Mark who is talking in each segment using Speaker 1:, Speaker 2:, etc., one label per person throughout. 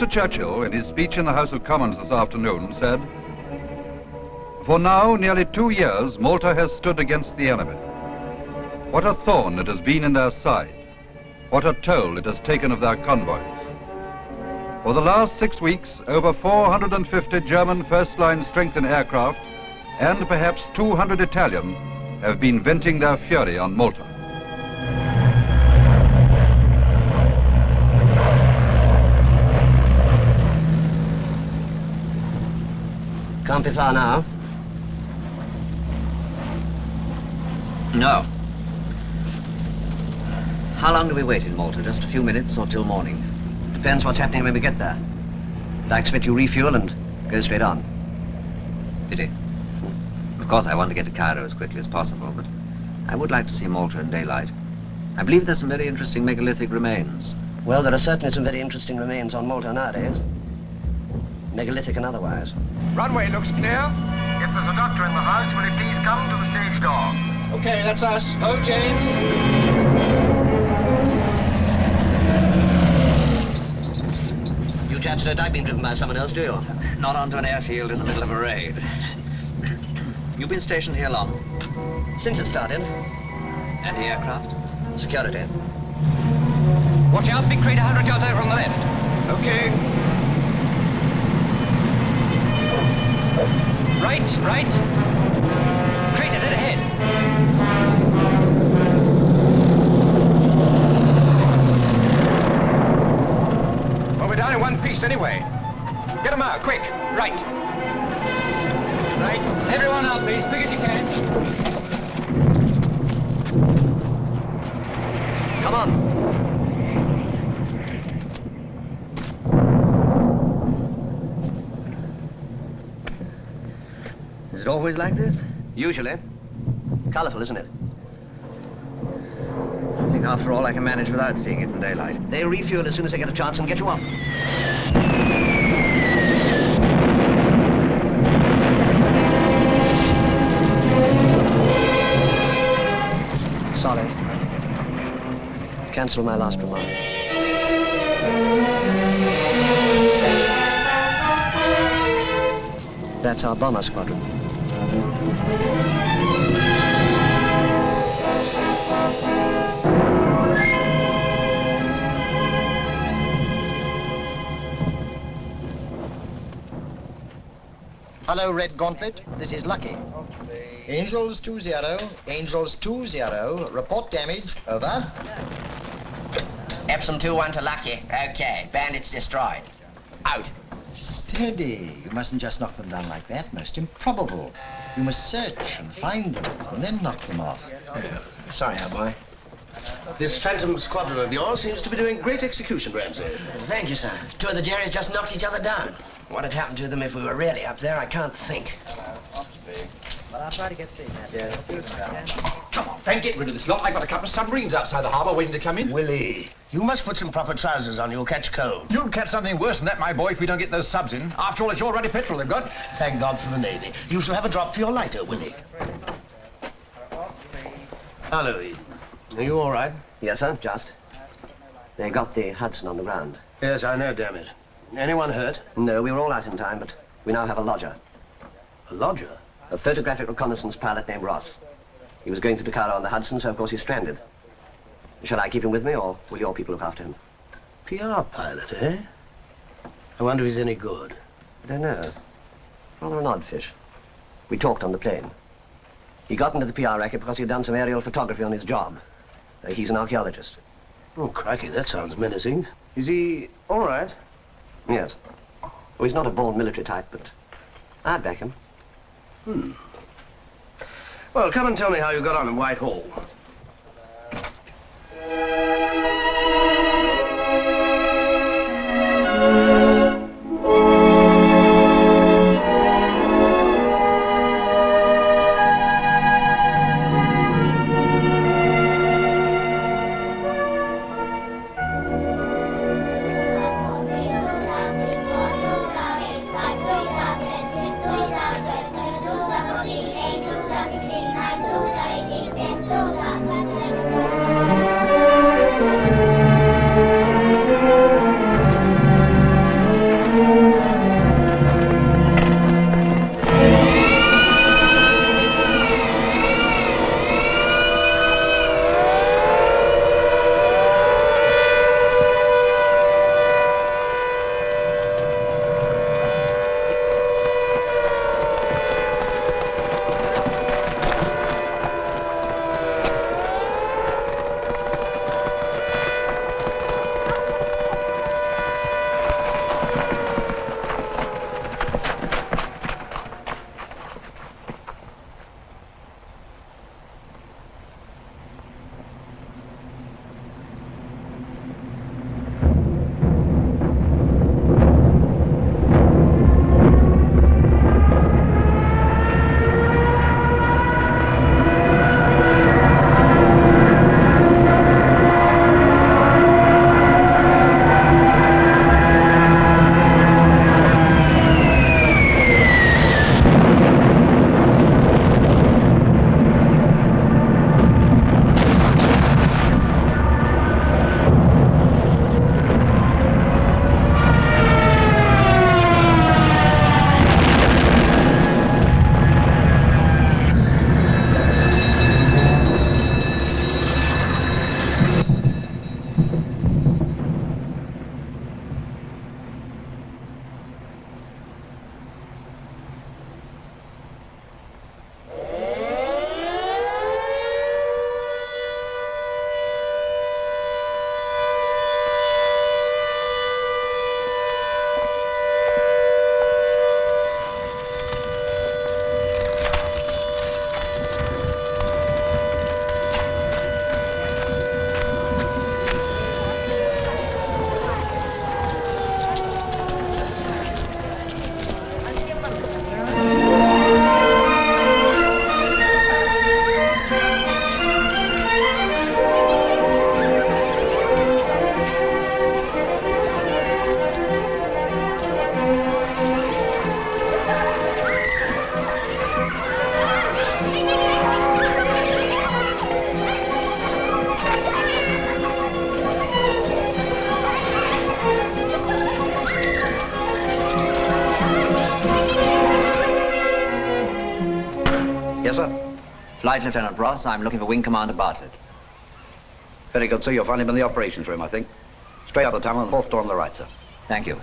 Speaker 1: Churchill, in his speech in the House of Commons this afternoon, said, "For now, nearly 2 years, Malta has stood against the enemy. What a thorn it has been in their side. What a toll it has taken of their convoys. For the last 6 weeks, over 450 German first-line strengthened aircraft and perhaps 200 Italian have been venting their fury on Malta."
Speaker 2: Can't be far now. No. How long do we wait in Malta? Just a few minutes or till morning? Depends what's happening when we get there. I expect you refuel and go straight on. Pity. Of course, I want to get to Cairo as quickly as possible, but I would like to see Malta in daylight. I believe there's some very interesting megalithic remains. Well, there are certainly some very interesting remains on Malta nowadays. Megalithic and otherwise.
Speaker 3: Runway looks clear.
Speaker 4: If there's a doctor in the house, will he please come to the stage door?
Speaker 3: Okay, that's us. Hove, James.
Speaker 2: You chaps don't like being driven by someone else, do you? Not onto an airfield in the middle of a raid. You've been stationed here long? Since it started. And the aircraft? Security.
Speaker 4: Watch out, big crate 100 yards over on the left.
Speaker 3: Okay.
Speaker 4: Right. Crater dead ahead.
Speaker 3: Well, we're down in one piece anyway. Get them out, quick.
Speaker 4: Right. Everyone out, please, as big as you can.
Speaker 2: Come on. Is it always like this? Usually. Colourful, isn't it? I think after all I can manage without seeing it in daylight. They refuel as soon as they get a chance and get you off. Sorry. Cancel my last remark. That's our bomber squadron.
Speaker 5: Hello, Red Gauntlet. This is Lucky. Angels 2-0. Angels 2-0. Report damage. Over.
Speaker 6: Epsom 2-1 to Lucky. Okay. Bandits destroyed. Out.
Speaker 5: Steady. You mustn't just knock them down like that. Most improbable. You must search and find them and then knock them off.
Speaker 7: Sorry, our boy. This phantom squadron of yours seems to be doing great execution, Ramsey.
Speaker 6: Thank you, sir. Two of the Jerrys just knocked each other down. What had happened to them if we were really up there, I can't think.
Speaker 2: Well, I'll try to get safe now, dear.
Speaker 3: Come on, Frank, get rid of this lot. I've got a couple of submarines outside the harbour waiting to come in.
Speaker 7: Willie, you must put some proper trousers on. You'll catch cold.
Speaker 3: You'll catch something worse than that, my boy, if we don't get those subs in. After all, it's your ruddy petrol they've got.
Speaker 7: Thank God for the Navy. You shall have a drop for your lighter, Willie. Hello, Eden. Are you all right?
Speaker 2: Yes, sir, just. They got the Hudson on the ground.
Speaker 7: Yes, I know, damn it. Anyone hurt?
Speaker 2: No, we were all out in time, but we now have a lodger.
Speaker 7: A lodger?
Speaker 2: A photographic reconnaissance pilot named Ross. He was going through Dakar on the Hudson, so of course he's stranded. Shall I keep him with me, or will your people look after him?
Speaker 7: PR pilot, eh? I wonder if he's any good.
Speaker 2: I don't know. Rather an odd fish. We talked on the plane. He got into the PR racket because he'd done some aerial photography on his job. He's an archaeologist.
Speaker 7: Oh, crikey, that sounds menacing. Is he all right?
Speaker 2: Yes. Oh, he's not a born military type, but I'd back him.
Speaker 7: Well, come and tell me how you got on in Whitehall.
Speaker 8: Flight Lieutenant Ross, I'm looking for Wing Commander Bartlett.
Speaker 1: Very good, sir. You'll find him in the operations room, I think. Straight out the tunnel and fourth door on the right, sir.
Speaker 8: Thank you.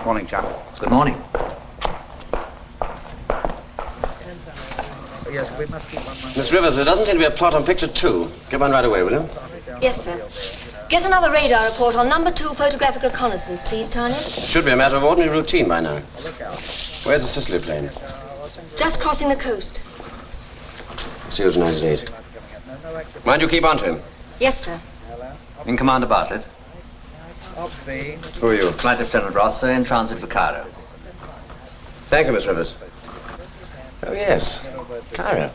Speaker 1: Morning, chap.
Speaker 8: Good morning.
Speaker 7: Miss Rivers, there doesn't seem to be a plot on picture 2. Get one right away, will you?
Speaker 9: Yes, sir. Get another radar report on number 2 photographic reconnaissance, please, Tanya.
Speaker 7: It should be a matter of ordinary routine by now. Where's the Sicily plane?
Speaker 9: Just crossing the coast.
Speaker 7: See you tonight at 8. Mind you keep on to him.
Speaker 9: Yes, sir.
Speaker 8: Wing Commander Bartlett.
Speaker 7: Who are you?
Speaker 8: Flight Lieutenant Ross, sir, in transit for Cairo.
Speaker 7: Thank you, Miss Rivers. Oh, yes. Cairo.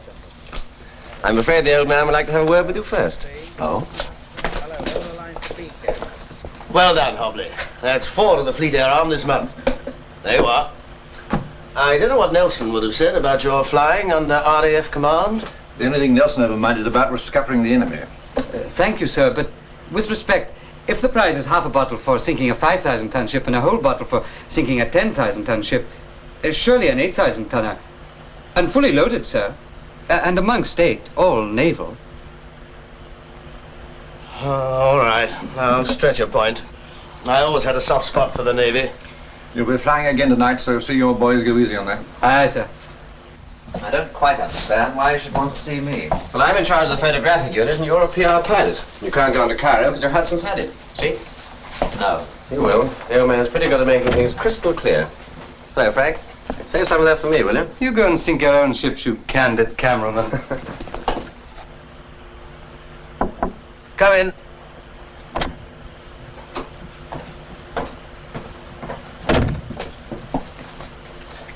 Speaker 7: I'm afraid the old man would like to have a word with you first.
Speaker 8: Oh?
Speaker 7: Well done, Hobley. That's 4 to the Fleet Air Arm this month. There you are. I don't know what Nelson would have said about your flying under RAF command.
Speaker 3: The only thing Nelson ever minded about was scuppering the enemy.
Speaker 4: Thank you, sir, but with respect, if the prize is half a bottle for sinking a 5,000-ton ship and a whole bottle for sinking a 10,000-ton ship, surely an 8,000-tonner, and fully loaded, sir, and amongst 8, all naval.
Speaker 7: All right. I'll stretch your point. I always had a soft spot for the Navy.
Speaker 3: You'll be flying again tonight, so see your boys go easy on that.
Speaker 4: Aye, sir.
Speaker 2: I don't quite understand why you should want to see me.
Speaker 6: Well, I'm in charge of the photographic unit, and you're a PR pilot. You can't go into Cairo because your Hudson's had it. See?
Speaker 2: No.
Speaker 6: You will. The old man's pretty good at making things crystal clear. Hello, Frank. Save some of that for me, will you?
Speaker 4: You go and sink your own ships, you candid cameraman.
Speaker 7: Come in.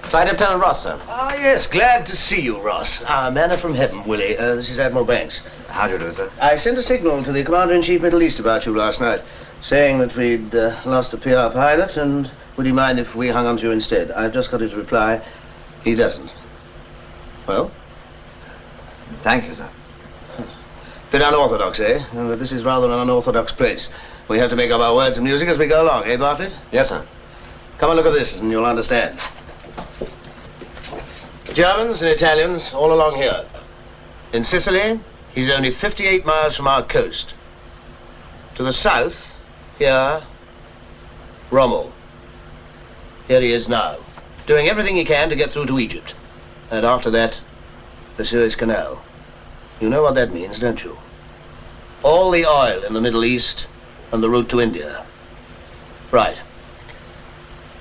Speaker 6: Flight Lieutenant Ross, sir.
Speaker 7: Ah, yes. Glad to see you, Ross. Our manna from heaven, Willie. This is Admiral Banks.
Speaker 2: How do you do, sir?
Speaker 7: I sent a signal to the Commander-in-Chief Middle East about you last night, saying that we'd lost a PR pilot, and would he mind if we hung on to you instead? I've just got his reply. He doesn't. Well?
Speaker 2: Thank you, sir.
Speaker 7: Bit unorthodox, eh? But this is rather an unorthodox place. We have to make up our words and music as we go along, eh, Bartlett?
Speaker 6: Yes, sir.
Speaker 7: Come and look at this, and you'll understand. Germans and Italians all along here. In Sicily, he's only 58 miles from our coast. To the south, here, Rommel. Here he is now, doing everything he can to get through to Egypt. And after that, the Suez Canal. You know what that means, don't you? All the oil in the Middle East and the route to India. Right.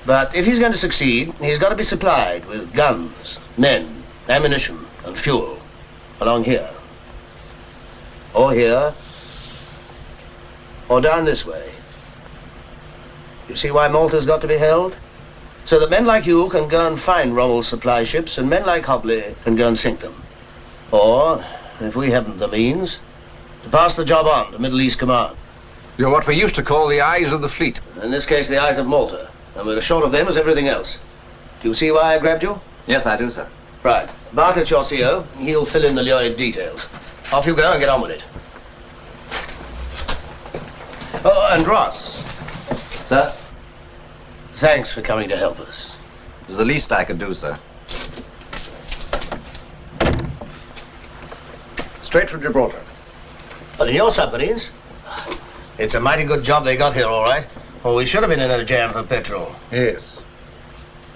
Speaker 7: But if he's going to succeed, he's got to be supplied with guns, men, ammunition, and fuel along here. Or here, or down this way. You see why Malta's got to be held? So that men like you can go and find Rommel's supply ships, and men like Hobley can go and sink them. Or, if we haven't the means, to pass the job on to Middle East Command.
Speaker 3: You're what we used to call the eyes of the fleet.
Speaker 7: In this case, the eyes of Malta. And we're as short of them as everything else. Do you see why I grabbed you?
Speaker 2: Yes, I do, sir.
Speaker 7: Right. Bartlett's your CO. He'll fill in the lurid details. Off you go and get on with it. Oh, and Ross.
Speaker 2: Sir?
Speaker 7: Thanks for coming to help us.
Speaker 2: It was the least I could do, sir.
Speaker 3: Straight from Gibraltar.
Speaker 7: But in your submarines, it's a mighty good job they got here, all right. Or we should have been in a jam for petrol.
Speaker 3: Yes.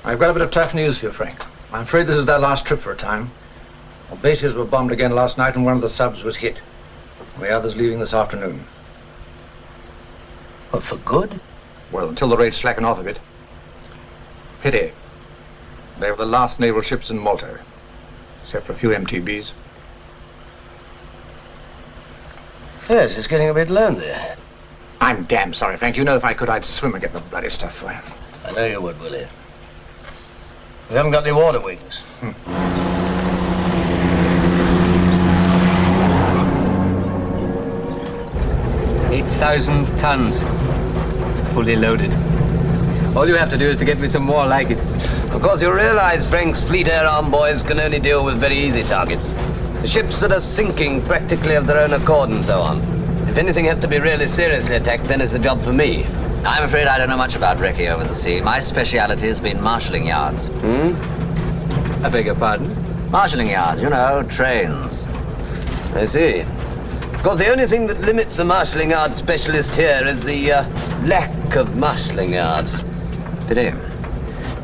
Speaker 3: I've got a bit of tough news for you, Frank. I'm afraid this is their last trip for a time. Our bases were bombed again last night and one of the subs was hit. The other's leaving this afternoon.
Speaker 7: But for good?
Speaker 3: Well, until the rates slacken off a bit. Pity. They were the last naval ships in Malta, except for a few MTBs.
Speaker 7: Yes, it's getting a bit lonely.
Speaker 3: I'm damn sorry, Frank. You know if I could, I'd swim and get the bloody stuff for you.
Speaker 7: I know you would, Willie. We haven't got any water wings.
Speaker 4: 8,000 tons, fully loaded. All you have to do is to get me some more like it.
Speaker 6: Of course, you realize Frank's Fleet Air Arm boys can only deal with very easy targets. The ships that are sinking practically of their own accord and so on. If anything has to be really seriously attacked, then it's a job for me.
Speaker 2: I'm afraid I don't know much about recce over the sea. My speciality has been marshalling yards.
Speaker 4: I beg your pardon?
Speaker 2: Marshalling yards, you know, trains.
Speaker 6: I see. Of course, the only thing that limits a marshalling yard specialist here is the lack of marshalling yards.
Speaker 2: Pity.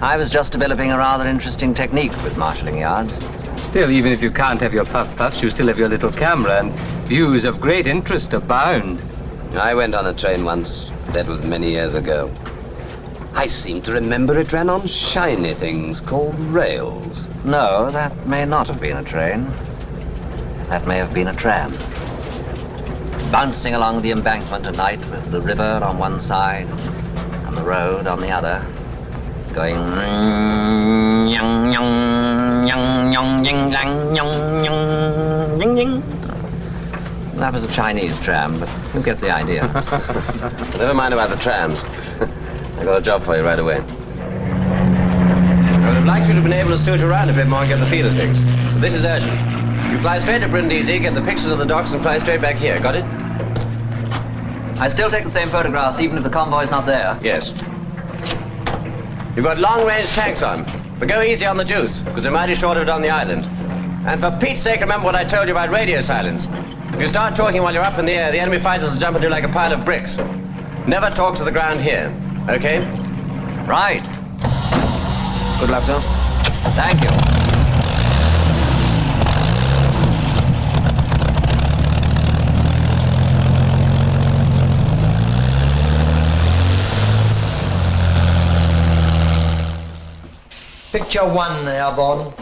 Speaker 2: I was just developing a rather interesting technique with marshalling yards.
Speaker 4: Still, even if you can't have your puff-puffs, you still have your little camera, and views of great interest abound.
Speaker 6: I went on a train once. That was many years ago. I seem to remember it ran on shiny things called rails.
Speaker 2: No, that may not have been a train. That may have been a tram. Bouncing along the embankment at night with the river on one side and the road on the other, going yong yong yong yong ying lang yong yong ying ying. That was a Chinese tram, but you get the idea.
Speaker 6: Never mind about the trams. I got a job for you right away. I would have liked you to have been able to stoot around a bit more and get the feel of things. But this is urgent. You fly straight to Brindisi, get the pictures of the docks, and fly straight back here. Got it?
Speaker 8: I still take the same photographs, even if the convoy's not there.
Speaker 6: Yes. You've got long-range tanks on, but go easy on the juice, because they're mighty short of it on the island. And for Pete's sake, remember what I told you about radio silence. If you start talking while you're up in the air, the enemy fighters will jump at you like a pile of bricks. Never talk to the ground here, okay?
Speaker 8: Right. Good luck, sir. Thank you.
Speaker 5: Picture 1, Airborne.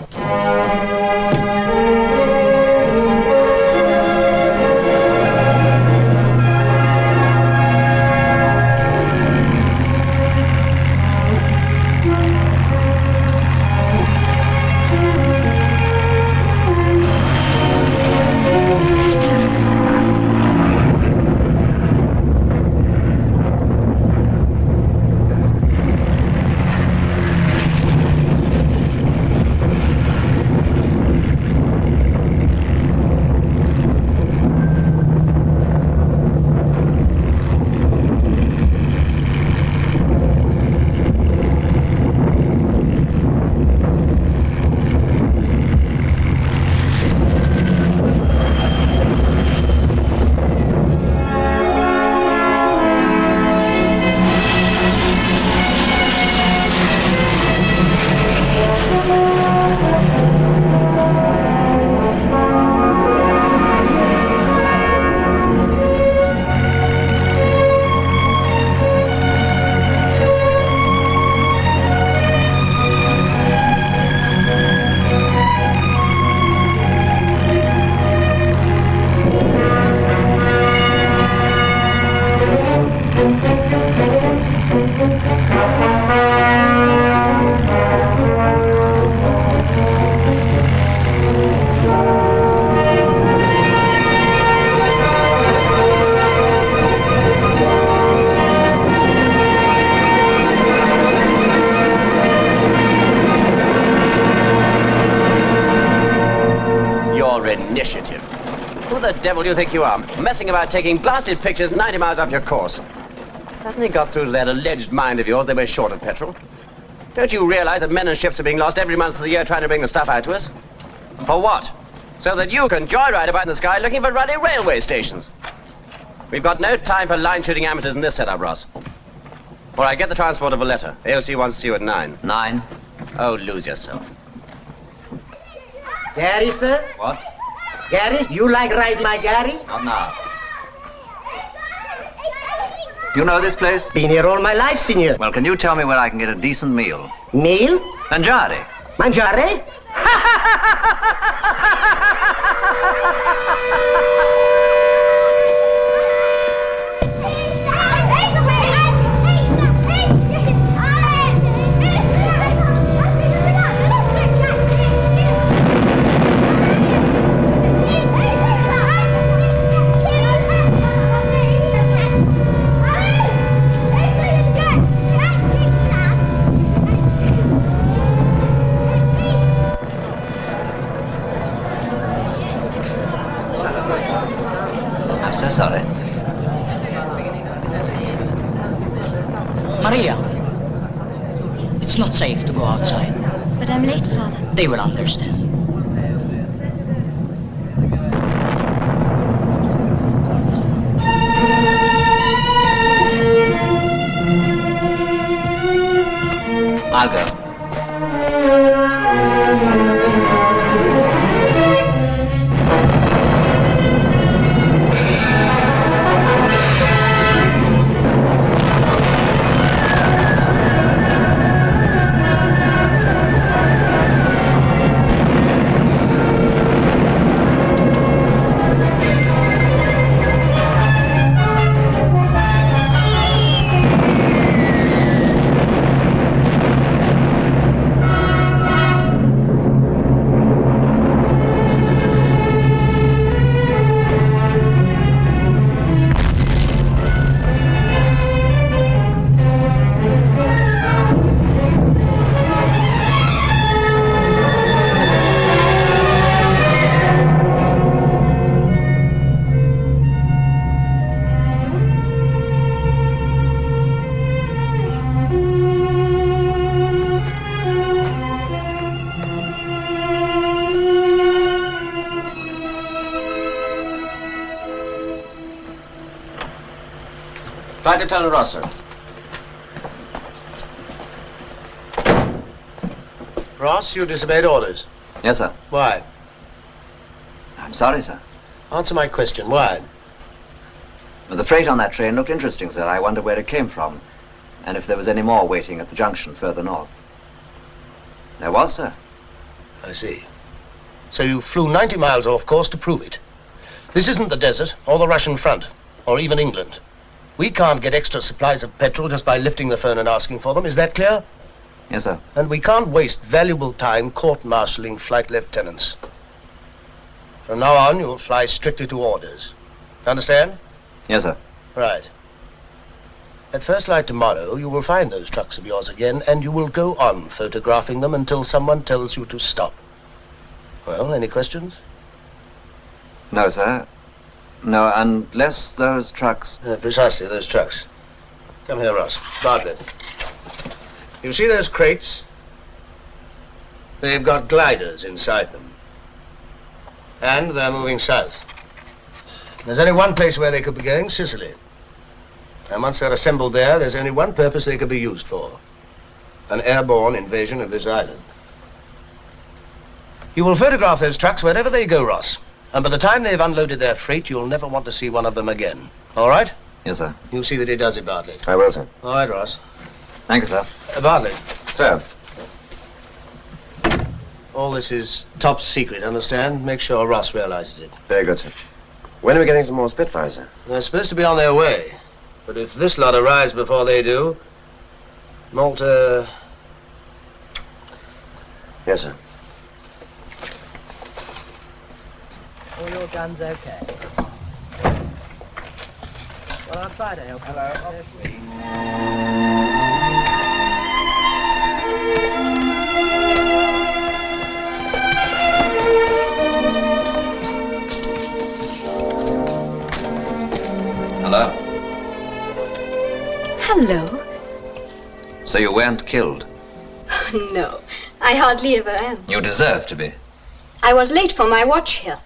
Speaker 6: Who the devil do you think you are? Messing about taking blasted pictures 90 miles off your course. Hasn't he got through to that alleged mind of yours they were short of petrol? Don't you realize that men and ships are being lost every month of the year trying to bring the stuff out to us? For what? So that you can joyride about in the sky looking for ruddy railway stations. We've got no time for line-shooting amateurs in this setup, Ross. All right, get the transport of a letter. AOC wants to see you at 9.
Speaker 8: 9?
Speaker 6: Oh, lose yourself.
Speaker 10: Gary, sir?
Speaker 8: What?
Speaker 10: Gary, you like riding my Gary?
Speaker 8: Not now. Do you know this place?
Speaker 10: Been here all my life, senor.
Speaker 2: Well, can you tell me where I can get a decent meal?
Speaker 10: Meal?
Speaker 2: Mangiare.
Speaker 10: Mangiare?
Speaker 2: So sorry.
Speaker 11: Maria, it's not safe to go outside.
Speaker 9: But I'm late, Father.
Speaker 11: They will understand.
Speaker 2: I'll go.
Speaker 7: Flight Lieutenant Ross, sir. Ross, you disobeyed orders.
Speaker 6: Yes, sir.
Speaker 7: Why?
Speaker 6: I'm sorry, sir.
Speaker 7: Answer my question. Why?
Speaker 6: Well, the freight on that train looked interesting, sir. I wondered where it came from, and if there was any more waiting at the junction further north. There was, sir.
Speaker 7: I see. So you flew 90 miles off course to prove it. This isn't the desert, or the Russian front, or even England. We can't get extra supplies of petrol just by lifting the phone and asking for them. Is that clear?
Speaker 6: Yes, sir.
Speaker 7: And we can't waste valuable time court-martialing flight lieutenants. From now on, you'll fly strictly to orders. Understand?
Speaker 6: Yes, sir.
Speaker 7: Right. At first light tomorrow, you will find those trucks of yours again, and you will go on photographing them until someone tells you to stop. Well, any questions?
Speaker 6: No, sir. No, unless those trucks...
Speaker 7: Precisely, those trucks. Come here, Ross. Bartlett. You see those crates? They've got gliders inside them. And they're moving south. There's only one place where they could be going, Sicily. And once they're assembled there, there's only one purpose they could be used for. An airborne invasion of this island. You will photograph those trucks wherever they go, Ross. And by the time they've unloaded their freight, you'll never want to see one of them again. All right?
Speaker 6: Yes, sir.
Speaker 7: You see that he does it, Bartlett.
Speaker 6: I will, sir.
Speaker 7: All right, Ross.
Speaker 6: Thank you, sir.
Speaker 7: Bartlett.
Speaker 6: Sir.
Speaker 7: All this is top secret, understand? Make sure Ross realizes it.
Speaker 6: Very good, sir. When are we getting some more Spitfires, sir?
Speaker 7: They're supposed to be on their way. But if this lot arrives before they do, Malta...
Speaker 6: Yes, sir.
Speaker 10: All your guns okay? Well, on Friday, I'll...
Speaker 6: Hello.
Speaker 9: Hello.
Speaker 6: So you weren't killed?
Speaker 9: No, I hardly ever am.
Speaker 6: You deserve to be.
Speaker 9: I was late for my watch here.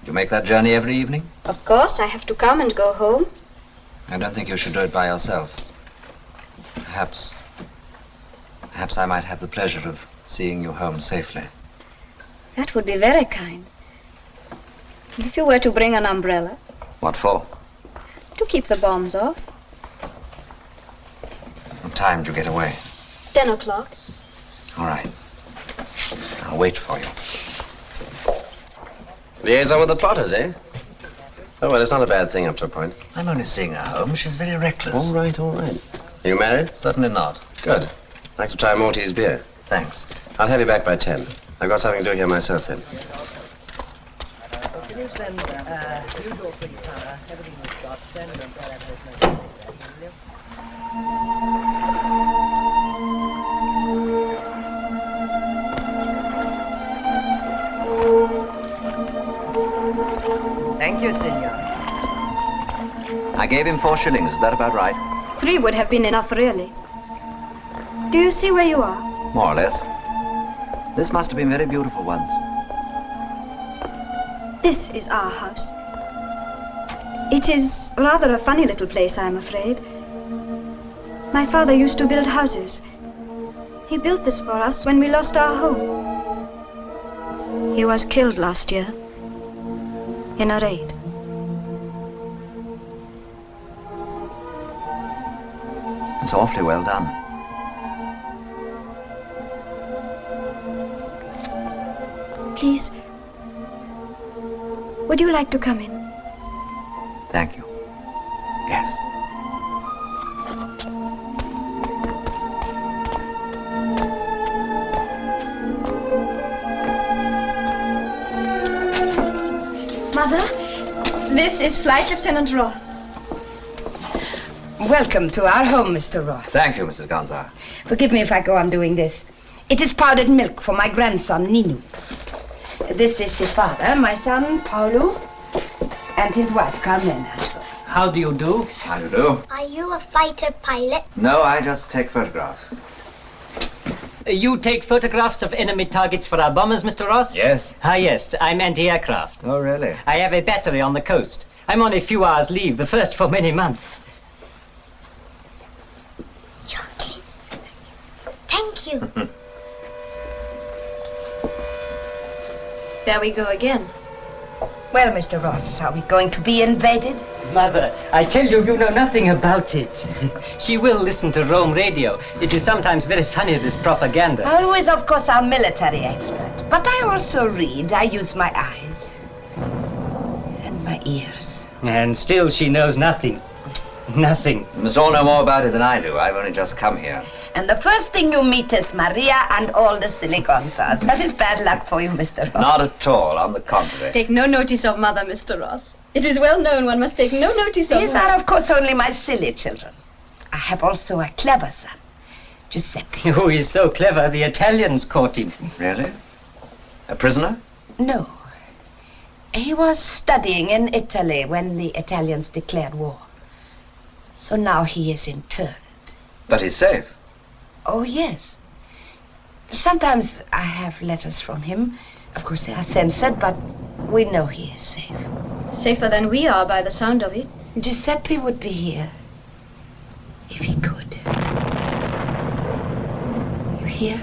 Speaker 6: You make that journey every evening?
Speaker 9: Of course, I have to come and go home.
Speaker 6: I don't think you should do it by yourself. Perhaps I might have the pleasure of seeing you home safely.
Speaker 9: That would be very kind. And if you were to bring an umbrella?
Speaker 6: What for?
Speaker 9: To keep the bombs off.
Speaker 6: What time did you get away?
Speaker 9: 10 o'clock.
Speaker 6: All right. I'll wait for you. Liaison with the plotters, eh? Oh, well, it's not a bad thing up to a point. I'm only seeing her home. She's very reckless. All right, all right. Are you married? Certainly not. Good. I'd like to try Maltese beer. Thanks. I'll have you back by 10. I've got something to do here myself then.
Speaker 10: Can you send usual for your time? Everything we've got, send them that will you? Thank you, senor.
Speaker 6: I gave him 4 shillings. Is that about right?
Speaker 9: 3 would have been enough, really. Do you see where you are?
Speaker 6: More or less. This must have been very beautiful once.
Speaker 9: This is our house. It is rather a funny little place, I'm afraid. My father used to build houses. He built this for us when we lost our home. He was killed last year in a raid.
Speaker 6: It's awfully well done.
Speaker 9: Please, would you like to come in?
Speaker 6: Thank you. Yes.
Speaker 9: Mother, this is Flight Lieutenant Ross.
Speaker 12: Welcome to our home, Mr. Ross.
Speaker 6: Thank you, Mrs. Gonzar.
Speaker 12: Forgive me if I go on doing this. It is powdered milk for my grandson, Ninu. This is his father, my son, Pavlow, and his wife, Carmena.
Speaker 11: How do you do?
Speaker 6: How do you do?
Speaker 13: Are you a fighter pilot?
Speaker 6: No, I just take photographs.
Speaker 11: You take photographs of enemy targets for our bombers, Mr. Ross?
Speaker 6: Yes.
Speaker 11: Ah, yes. I'm anti-aircraft.
Speaker 6: Oh, really?
Speaker 11: I have a battery on the coast. I'm on a few hours' leave, the first for many months.
Speaker 13: Thank you.
Speaker 9: There we go again.
Speaker 12: Well, Mr. Ross, are we going to be invaded?
Speaker 11: Mother, I tell you, you know nothing about it. She will listen to Rome radio. It is sometimes very funny, this propaganda.
Speaker 12: I was, of course, our military expert. But I also read. I use my eyes. And my ears.
Speaker 11: And still she knows nothing. Nothing.
Speaker 2: You must all know more about it than I do. I've only just come here.
Speaker 12: And the first thing you meet is Maria and all the silicon stars. That is bad luck for you, Mr. Ross.
Speaker 2: Not at all, on the contrary.
Speaker 9: Take no notice of Mother, Mr. Ross. It is well known one must take no notice of
Speaker 12: These
Speaker 9: her.
Speaker 12: are, of course, only my silly children. I have also a clever son, Giuseppe.
Speaker 11: Who is so clever, the Italians caught him.
Speaker 2: Really? A prisoner?
Speaker 12: No. He was studying in Italy when the Italians declared war. So now he is interned.
Speaker 2: But he's safe.
Speaker 12: Oh, yes. Sometimes I have letters from him. Of course, they are censored, but we know he is safe.
Speaker 9: Safer than we are by the sound of it.
Speaker 12: Giuseppe would be here if he could. You hear?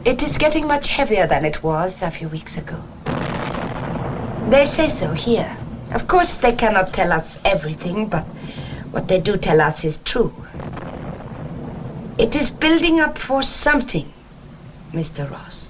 Speaker 12: It is getting much heavier than it was a few weeks ago. They say so here. Of course, they cannot tell us everything, but what they do tell us is true. It is building up for something, Mr. Ross.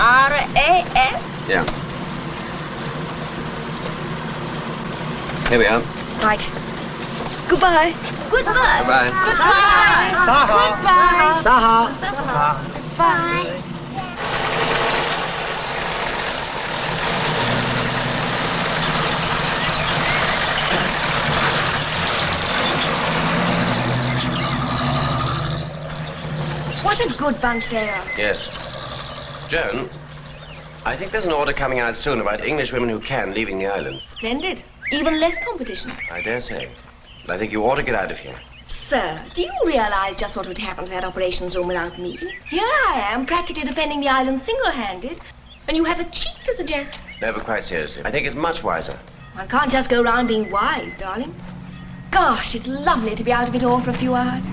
Speaker 12: R-A-F?
Speaker 2: Yeah. Here we are.
Speaker 12: Right. Goodbye.
Speaker 13: Goodbye.
Speaker 2: Goodbye.
Speaker 13: Goodbye.
Speaker 3: Saha.
Speaker 13: Goodbye.
Speaker 3: Saha.
Speaker 13: Bye.
Speaker 9: What a good bunch they are.
Speaker 14: Yes. Joan, I think there's an order coming out soon about English women who can leaving the islands.
Speaker 9: Splendid. Even less competition.
Speaker 14: I dare say. But I think you ought to get out of here.
Speaker 15: Sir, do you realize just what would happen to that operations room without me? Here I am, practically defending the island single-handed, and you have the cheek to suggest...
Speaker 14: No, but quite seriously. I think it's much wiser.
Speaker 15: One can't just go around being wise, darling. Gosh, it's lovely to be out of it all for a few hours.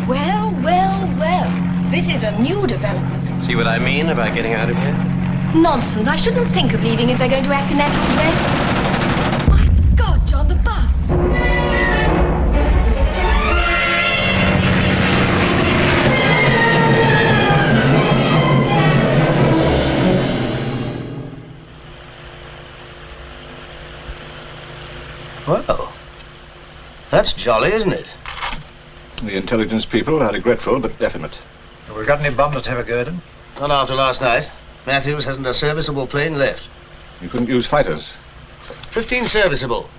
Speaker 15: Well, well, well. This is a new development.
Speaker 14: See what I mean about getting out of here?
Speaker 15: Nonsense. I shouldn't think of leaving if they're going to act a natural way. My God, John, the bus.
Speaker 7: Well, that's jolly, isn't it?
Speaker 16: The intelligence people are regretful but definite.
Speaker 3: Have we got any bombers to have a go at them?
Speaker 7: Not after last night. Matthews hasn't a serviceable plane left.
Speaker 16: You couldn't use fighters.
Speaker 7: 15 serviceable.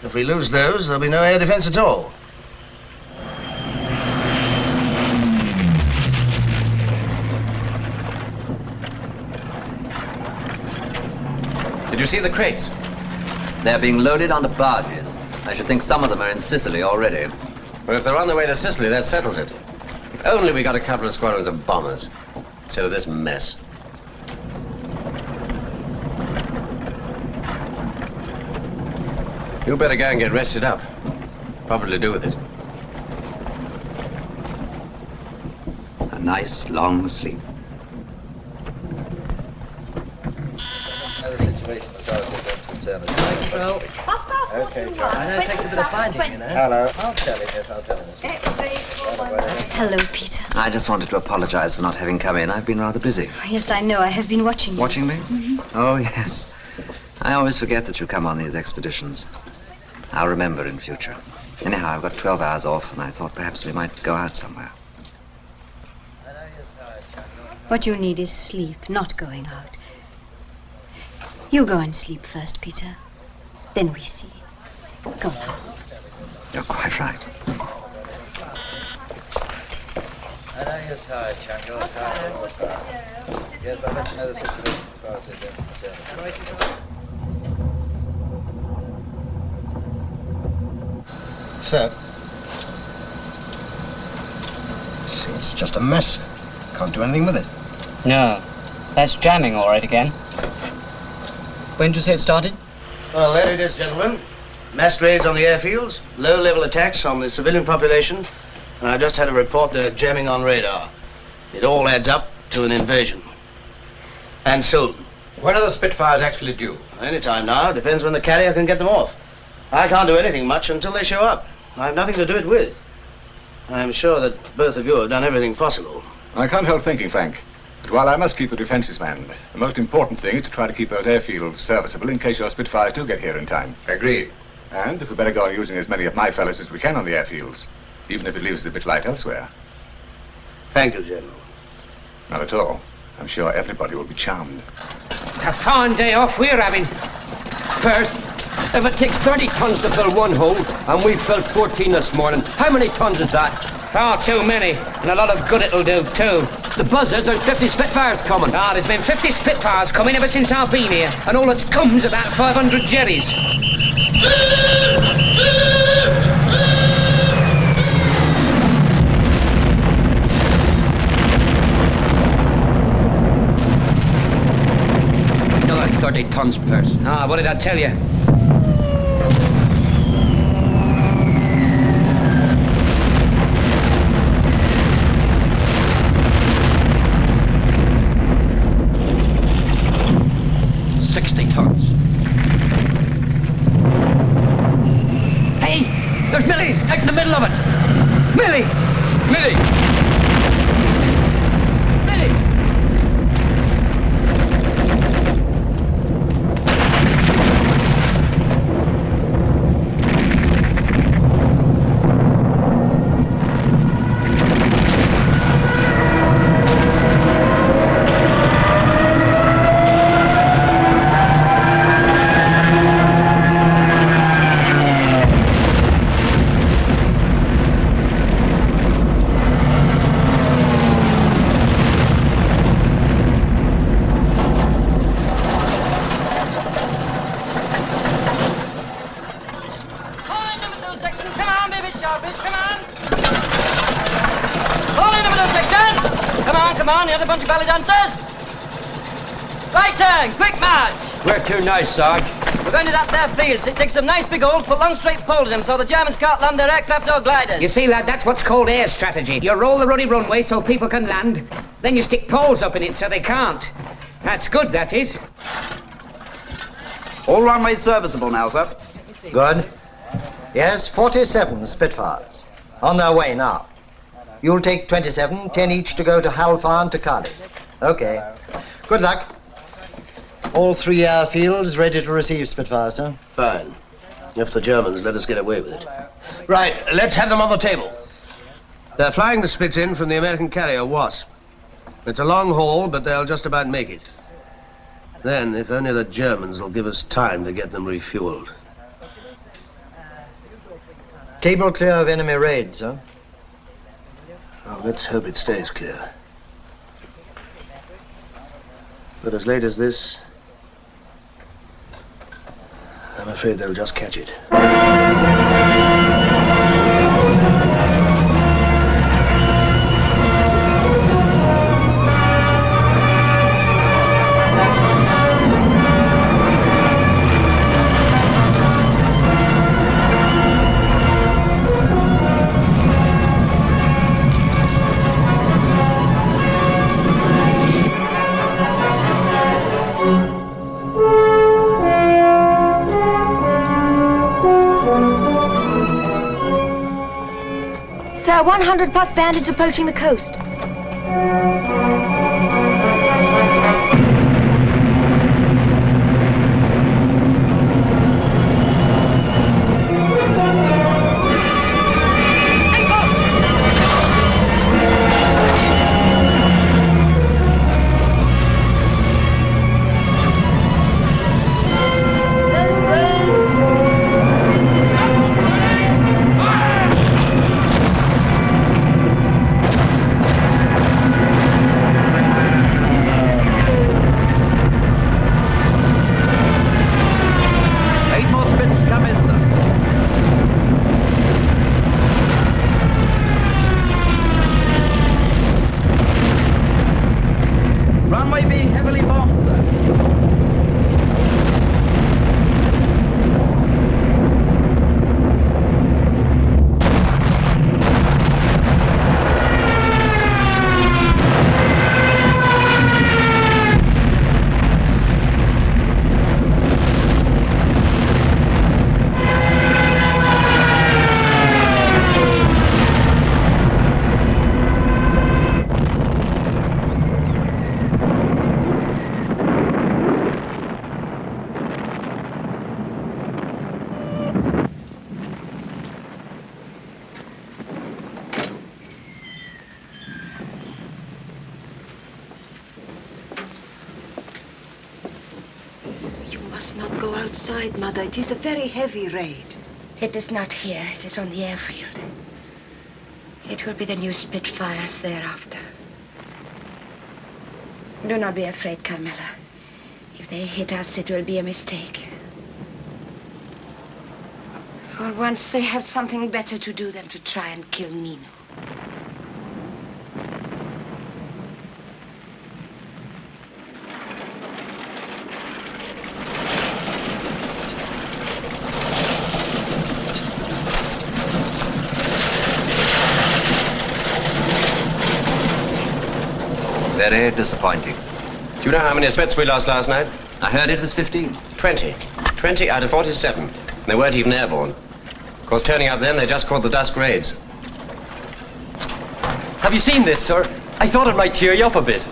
Speaker 7: If we lose those, there'll be no air defense at all.
Speaker 2: Did you see the crates? They're being loaded onto barges.
Speaker 8: I should think some of them are in Sicily already.
Speaker 14: Well, if they're on their way to Sicily, that settles it. If only we got a couple of squadrons of bombers instead of this mess. You better go and get rested up. Probably to do with it.
Speaker 2: A nice long sleep.
Speaker 10: Okay, John. I know it takes a bit of finding, you know.
Speaker 3: Hello.
Speaker 10: I'll tell him, yes, I'll tell him.
Speaker 9: Hello, Peter.
Speaker 2: I just wanted to apologize for not having come in. I've been rather busy.
Speaker 9: Yes, I know. I have been watching you.
Speaker 2: Watching me?
Speaker 9: Mhm.
Speaker 2: Oh, yes. I always forget that you come on these expeditions. I'll remember in future. Anyhow, I've got 12 hours off, and I thought perhaps we might go out somewhere.
Speaker 9: What you need is sleep, not going out. You go and sleep first, Peter. Then we see. Go now.
Speaker 2: You're quite right.
Speaker 3: I know you're tired, chap. You're tired all the time. Yes, I'll let you know the situation as far as they're concerned.
Speaker 5: So, see, it's just a mess. Can't do anything with it.
Speaker 10: No, that's jamming all right again. When did you say it started?
Speaker 7: Well, there it is, gentlemen. Mass raids on the airfields, low-level attacks on the civilian population, and I just had a report they're jamming on radar. It all adds up to an invasion. And soon.
Speaker 3: When are the Spitfires actually due?
Speaker 7: Any time now. Depends when the carrier can get them off. I can't do anything much until they show up. I have nothing to do it with. I'm sure that both of you have done everything possible.
Speaker 16: I can't help thinking, Frank, that while I must keep the defenses manned, the most important thing is to try to keep those airfields serviceable in case your Spitfires do get here in time.
Speaker 3: Agreed.
Speaker 16: And if we better go on using as many of my fellows as we can on the airfields, even if it leaves us a bit light elsewhere.
Speaker 7: Thank you, General.
Speaker 16: Not at all. I'm sure everybody will be charmed.
Speaker 17: It's a fine day off we're having. First, if it takes 30 tons to fill one hole, and we filled 14 this morning, how many tons is that? Far too many, and a lot of good it'll do, too. The buzzers, there's 50 Spitfires coming. Ah, there's been 50 Spitfires coming ever since I've been here, and all that's come's about 500 jerrys. Another 30 tons, Perce. Ah, what did I tell you? There's Millie, out in the middle of it. Millie! Millie! Millie!
Speaker 18: Quick march!
Speaker 17: We're too nice, Sarge.
Speaker 18: We're going to that there field. Take some nice big holes, put long straight poles in them so the Germans can't land their aircraft or gliders.
Speaker 17: You see, lad, that's what's called air strategy. You roll the ruddy runway so people can land, then you stick poles up in it so they can't. That's good, that is.
Speaker 8: All runways serviceable now, sir.
Speaker 5: Good. Yes, 47 Spitfires. On their way now. You'll take 27, 10 each to go to Halfa and Takali. Okay. Good luck. All 3 airfields ready to receive Spitfires, sir?
Speaker 7: Fine. If the Germans let us get away with it. Right, let's have them on the table. They're flying the Spits in from the American carrier Wasp. It's a long haul, but they'll just about make it. Then, if only the Germans will give us time to get them refueled.
Speaker 5: Cable clear of enemy raids, sir?
Speaker 7: Well, let's hope it stays clear. But as late as this, I'm I'm afraid they'll just catch it.
Speaker 15: Sir, 100 plus bandits approaching the coast.
Speaker 12: Mother, it is a very heavy raid. It is not here. It is on the airfield. It will be the new Spitfires thereafter. Do not be afraid, Carmela. If they hit us, it will be a mistake. For once, they have something better to do than to try and kill Nino.
Speaker 2: Very disappointing.
Speaker 14: Do you know how many Smiths we lost last night?
Speaker 2: I heard it was 15.
Speaker 14: 20. 20 out of 47. And they weren't even airborne. Of course, turning up then, they just called the dusk raids.
Speaker 18: Have you seen this, sir? I thought it might cheer you up a bit.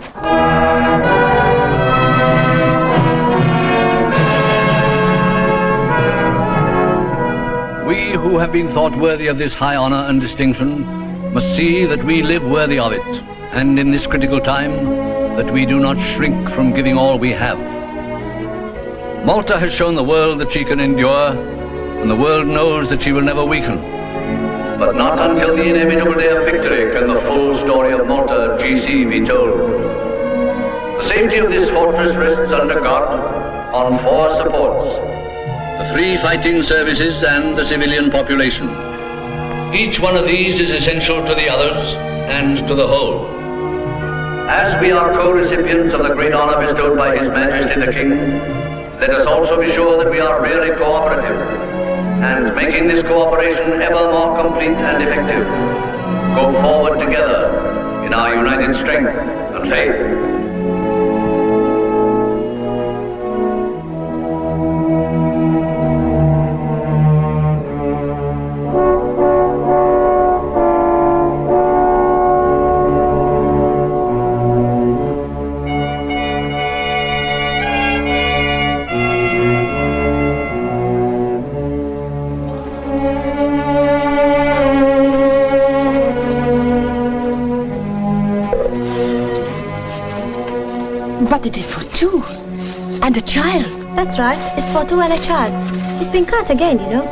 Speaker 19: We who have been thought worthy of this high honor and distinction must see that we live worthy of it, and in this critical time, that we do not shrink from giving all we have. Malta has shown the world that she can endure, and the world knows that she will never weaken. But not until the inevitable day of victory can the full story of Malta GC be told. The safety of this fortress rests under God on 4 supports: the 3 fighting services and the civilian population. Each one of these is essential to the others and to the whole. As we are co-recipients of the great honor bestowed by His Majesty the King, let us also be sure that we are really cooperative, and making this cooperation ever more complete and effective, go forward together in our united strength and faith.
Speaker 12: But it is for 2. And a child.
Speaker 9: That's right. It's for 2 and a child. He's been cut again, you know.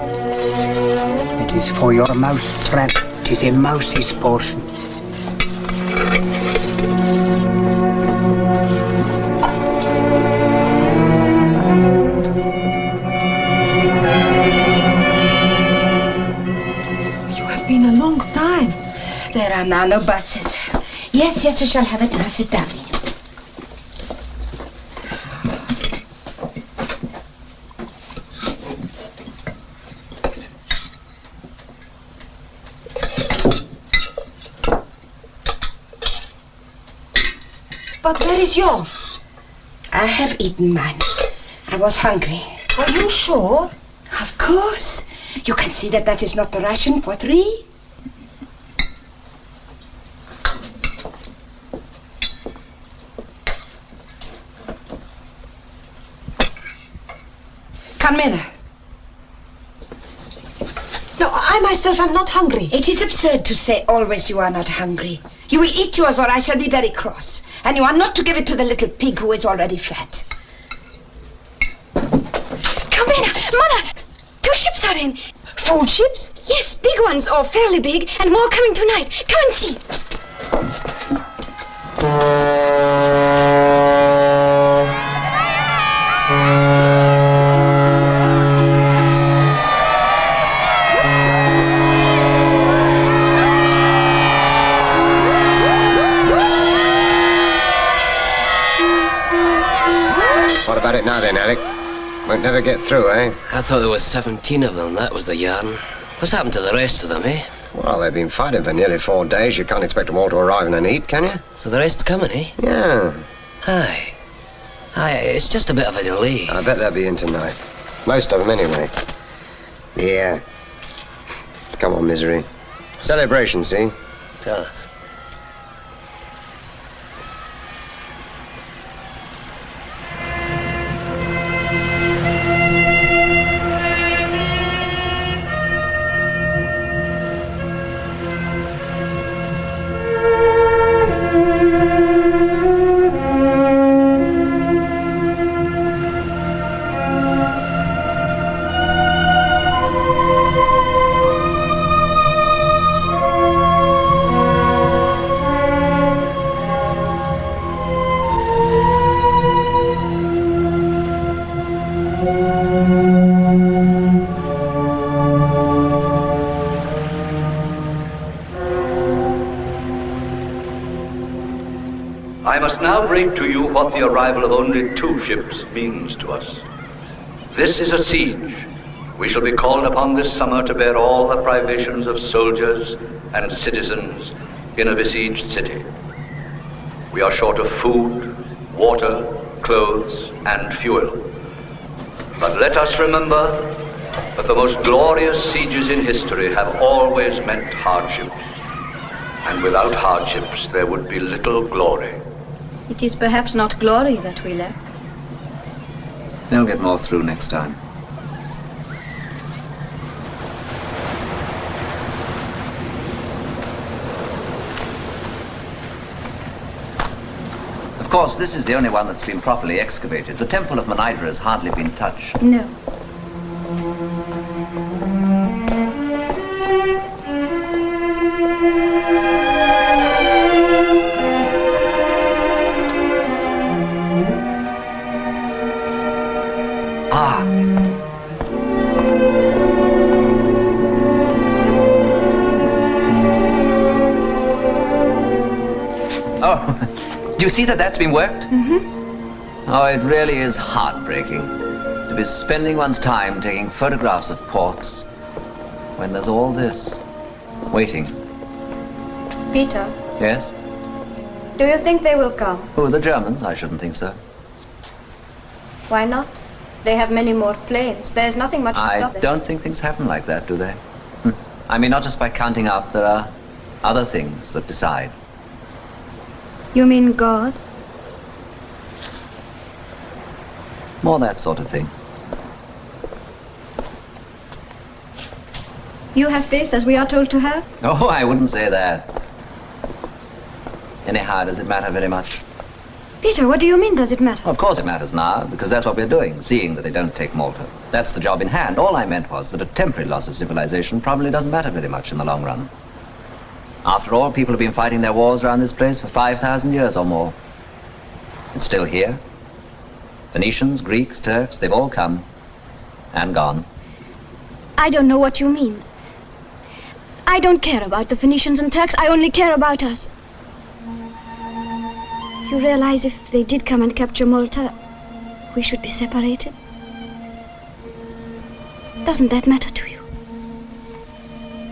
Speaker 20: It is for your mouse trap. It is a mouse's portion.
Speaker 12: There are now no buses. Yes, yes, we shall have it. Now sit down.
Speaker 15: But where is yours?
Speaker 12: I have eaten mine. I was hungry.
Speaker 15: Are you sure?
Speaker 12: Of course. You can see that that is not the ration for 3. Carmela.
Speaker 15: No, I myself am not hungry.
Speaker 12: It is absurd to say always you are not hungry. You will eat yours or I shall be very cross. And you are not to give it to the little pig who is already fat.
Speaker 9: Carmela, Mother! 2 ships are in.
Speaker 15: Food ships?
Speaker 9: Yes, big ones, or fairly big, and more coming tonight. Come and see.
Speaker 7: What about it now then, Alec? Won't never get through, eh?
Speaker 6: I thought there were 17 of them. That was the yarn. What's happened to the rest of them, eh?
Speaker 7: Well, they've been fighting for nearly 4 days. You can't expect them all to arrive in and eat, can you?
Speaker 6: So the rest's coming, eh?
Speaker 7: Yeah.
Speaker 6: Aye. Aye, it's just a bit of a delay.
Speaker 7: I bet they'll be in tonight. Most of them, anyway. Yeah. Come on, misery. Celebration, see?
Speaker 6: Ta.
Speaker 19: I must now break to you what the arrival of only 2 ships means to us. This is a siege. We shall be called upon this summer to bear all the privations of soldiers and citizens in a besieged city. We are short of food, water, clothes, and fuel. But let us remember that the most glorious sieges in history have always meant hardships. And without hardships, there would be little glory.
Speaker 9: It is perhaps not glory that we lack.
Speaker 2: They'll get more through next time. Of course, this is the only one that's been properly excavated. The Temple of Menidra has hardly been touched.
Speaker 9: No.
Speaker 2: Do you see that that's been worked?
Speaker 9: Mm-hmm.
Speaker 2: Oh, it really is heartbreaking to be spending one's time taking photographs of ports when there's all this waiting.
Speaker 9: Peter,
Speaker 2: Yes?
Speaker 9: do you think they will come?
Speaker 2: Who, the Germans? I shouldn't think so.
Speaker 9: Why not? They have many more planes. There's nothing much to
Speaker 2: I
Speaker 9: stop them.
Speaker 2: don't think things happen like that, do they? I mean, not just by counting up. There are other things that decide.
Speaker 9: You mean God?
Speaker 2: More that sort of thing.
Speaker 9: You have faith as we are told to have?
Speaker 2: Oh, I wouldn't say that. Anyhow, does it matter very much?
Speaker 9: Peter, what do you mean, does it matter?
Speaker 2: Of course it matters now, because that's what we're doing, seeing that they don't take Malta. That's the job in hand. All I meant was that a temporary loss of civilization probably doesn't matter very much in the long run. After all, people have been fighting their wars around this place for 5,000 years or more. It's still here. Phoenicians, Greeks, Turks, they've all come and gone.
Speaker 9: I don't know what you mean. I don't care about the Phoenicians and Turks. I only care about us. You realize if they did come and capture Malta, we should be separated? Doesn't that matter to you?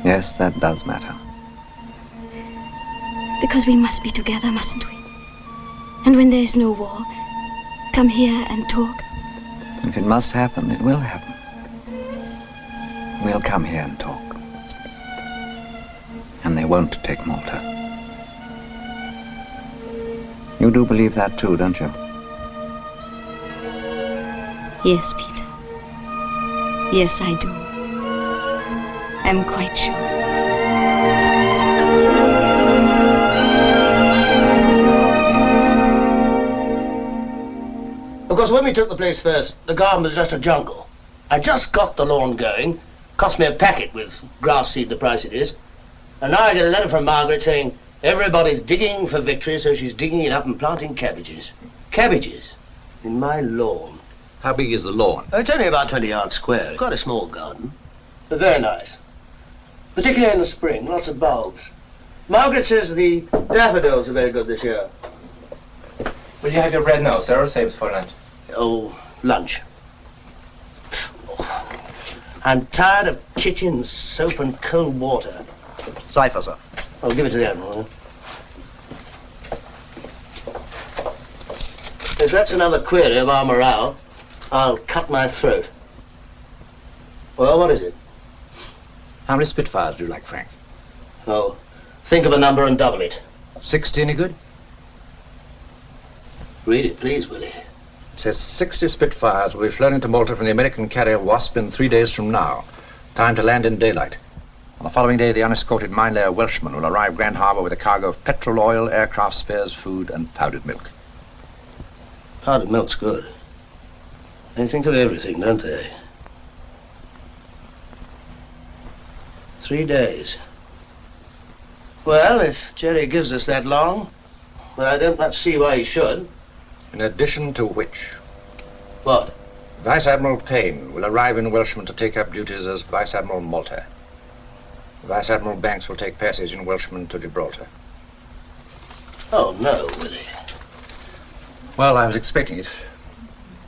Speaker 2: Yes, that does matter.
Speaker 9: Because we must be together, mustn't we? And when there's no war, come here and talk.
Speaker 2: If it must happen, it will happen. We'll come here and talk. And they won't take Malta. You do believe that too, don't you?
Speaker 9: Yes, Peter. Yes, I do. I'm quite sure.
Speaker 7: Of course, when we took the place first, the garden was just a jungle. I just got the lawn going. Cost me a packet with grass seed, the price it is. And now I get a letter from Margaret saying everybody's digging for victory, so she's digging it up and planting cabbages. Cabbages? In my lawn.
Speaker 3: How big is the lawn?
Speaker 7: Oh, it's only about 20 yards square. Quite a small garden. But very nice. Particularly in the spring, lots of bulbs. Margaret says the daffodils are very good this year.
Speaker 3: Will you have your bread now, sir, or save it for lunch?
Speaker 7: Oh, lunch. Oh, I'm tired of kitchen soap and cold water.
Speaker 2: Cipher, sir.
Speaker 7: I'll give it to the Admiral. If that's another query of our morale, I'll cut my throat. Well, what is it?
Speaker 3: How many Spitfires do you like, Frank?
Speaker 7: Oh, think of a number and double it.
Speaker 3: 60 any good?
Speaker 7: Read it, please, Willie.
Speaker 3: It says 60 Spitfires will be flown into Malta from the American carrier Wasp in 3 days from now. Time to land in daylight. On the following day, the unescorted mine-layer Welshman will arrive Grand Harbour with a cargo of petrol oil, aircraft spares, food, and powdered milk.
Speaker 7: Powdered milk's good. They think of everything, don't they? 3 days. Well, if Jerry gives us that long, but I don't much see why he should.
Speaker 3: In addition to which?
Speaker 7: What?
Speaker 3: Vice Admiral Payne will arrive in Welshman to take up duties as Vice Admiral Malta. Vice Admiral Banks will take passage in Welshman to Gibraltar.
Speaker 7: Oh, no, Willie.
Speaker 3: Well, I was expecting it.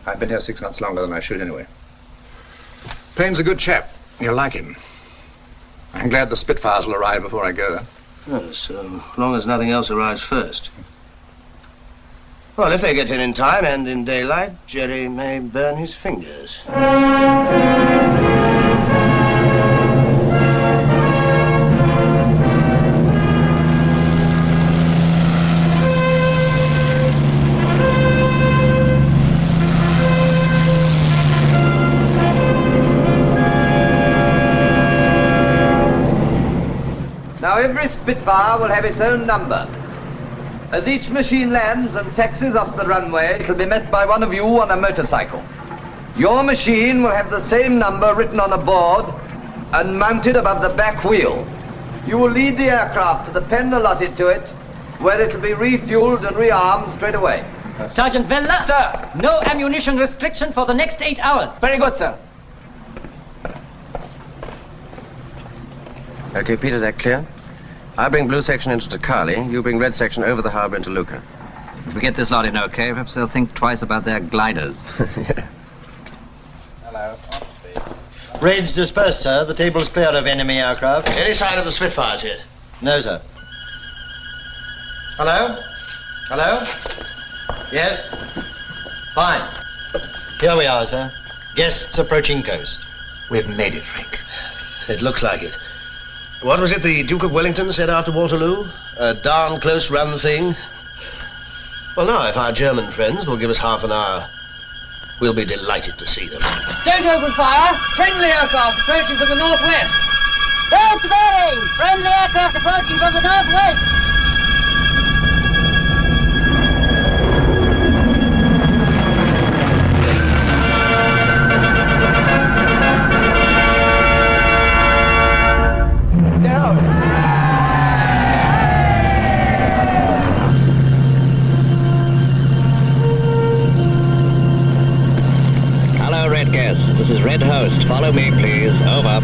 Speaker 3: I've been here 6 months longer than I should anyway. Payne's a good chap. You'll like him. I'm glad the Spitfires will arrive before I go.
Speaker 7: Yes, so long as nothing else arrives first. Well, if they get in time and in daylight, Jerry may burn his fingers.
Speaker 21: Now every Spitfire will have its own number. As each machine lands and taxis off the runway, it'll be met by one of you on a motorcycle. Your machine will have the same number written on a board and mounted above the back wheel. You will lead the aircraft to the pen allotted to it, where it'll be refueled and rearmed straight away.
Speaker 11: Sergeant Vella? Sir! No ammunition restriction for the next 8 hours.
Speaker 21: Very good, sir.
Speaker 6: Okay, Peter, that clear? I'll bring blue section into Takali. You bring red section over the harbour into Lucca.
Speaker 2: If we get this lot in okay, perhaps they'll think twice about their gliders.
Speaker 6: Yeah.
Speaker 5: Hello. Raids dispersed, sir. The table's clear of enemy aircraft.
Speaker 7: Any sign of the Spitfires yet?
Speaker 5: No, sir. Hello? Hello? Yes? Fine. Here we are, sir. Guests approaching coast.
Speaker 3: We've made it, Frank.
Speaker 7: It looks like it. What was it the Duke of Wellington said after Waterloo? A darn close run thing. Well, now, if our German friends will give us half an hour, we'll be delighted to see them.
Speaker 10: Don't open fire! Friendly aircraft approaching from the northwest! Don't bearing! Friendly aircraft approaching from the northwest!
Speaker 6: This is Red Host. Follow me, please. Over.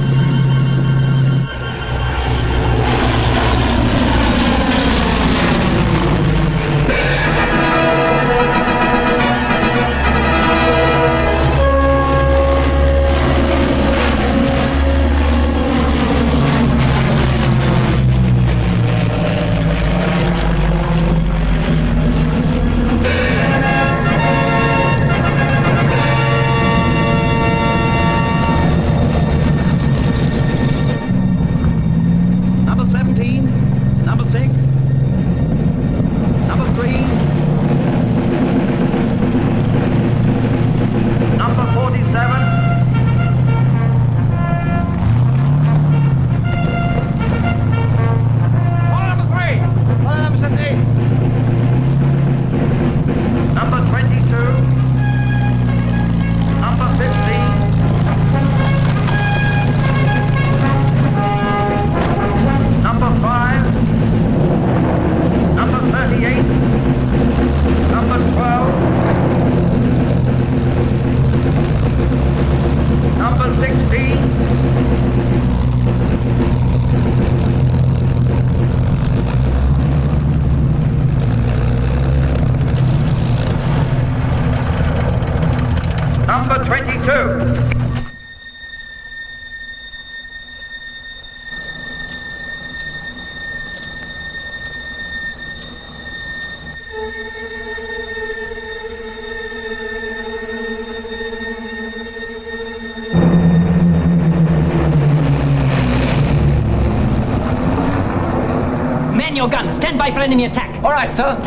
Speaker 11: Man your guns. Stand by for enemy attack.
Speaker 3: All right, sir.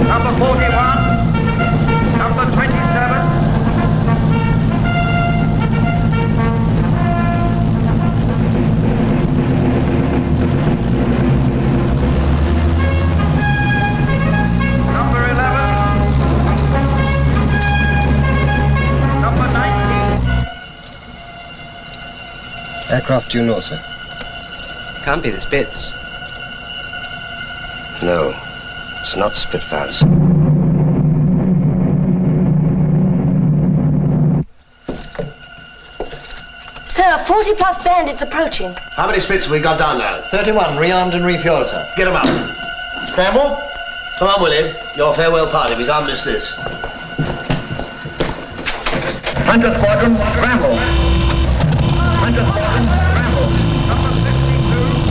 Speaker 10: Number 41. Number 27.
Speaker 5: Aircraft do you know, sir?
Speaker 2: Can't be the Spitz.
Speaker 5: No, it's not Spitfires.
Speaker 15: Sir, 40 plus bandits approaching.
Speaker 7: How many Spits have we got down now?
Speaker 5: 31, rearmed and refueled, sir.
Speaker 7: Get them up.
Speaker 5: Scramble?
Speaker 7: Come on, Willie. Your farewell party. We can't miss this.
Speaker 10: Hunter Squadron, scramble. Hunter Squadron, scramble. Number 52.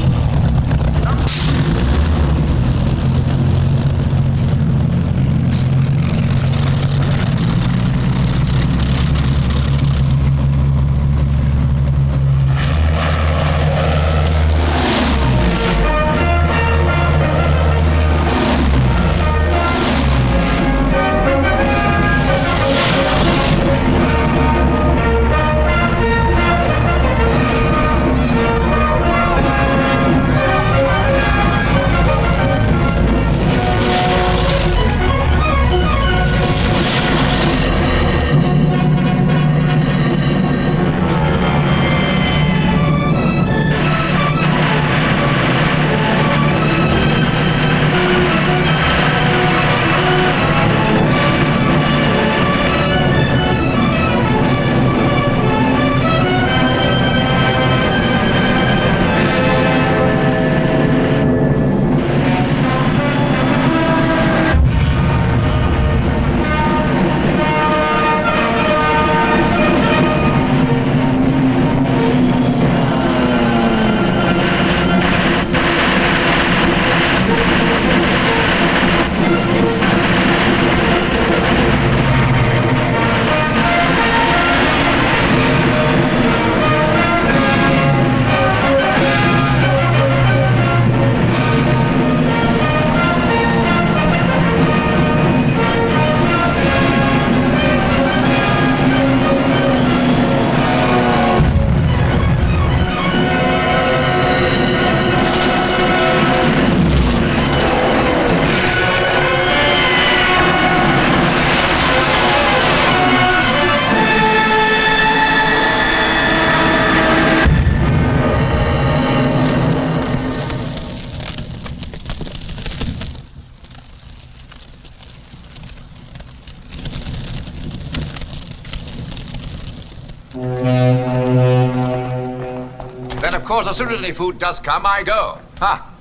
Speaker 3: Then, of course, as soon as any food does come, I go. Ha!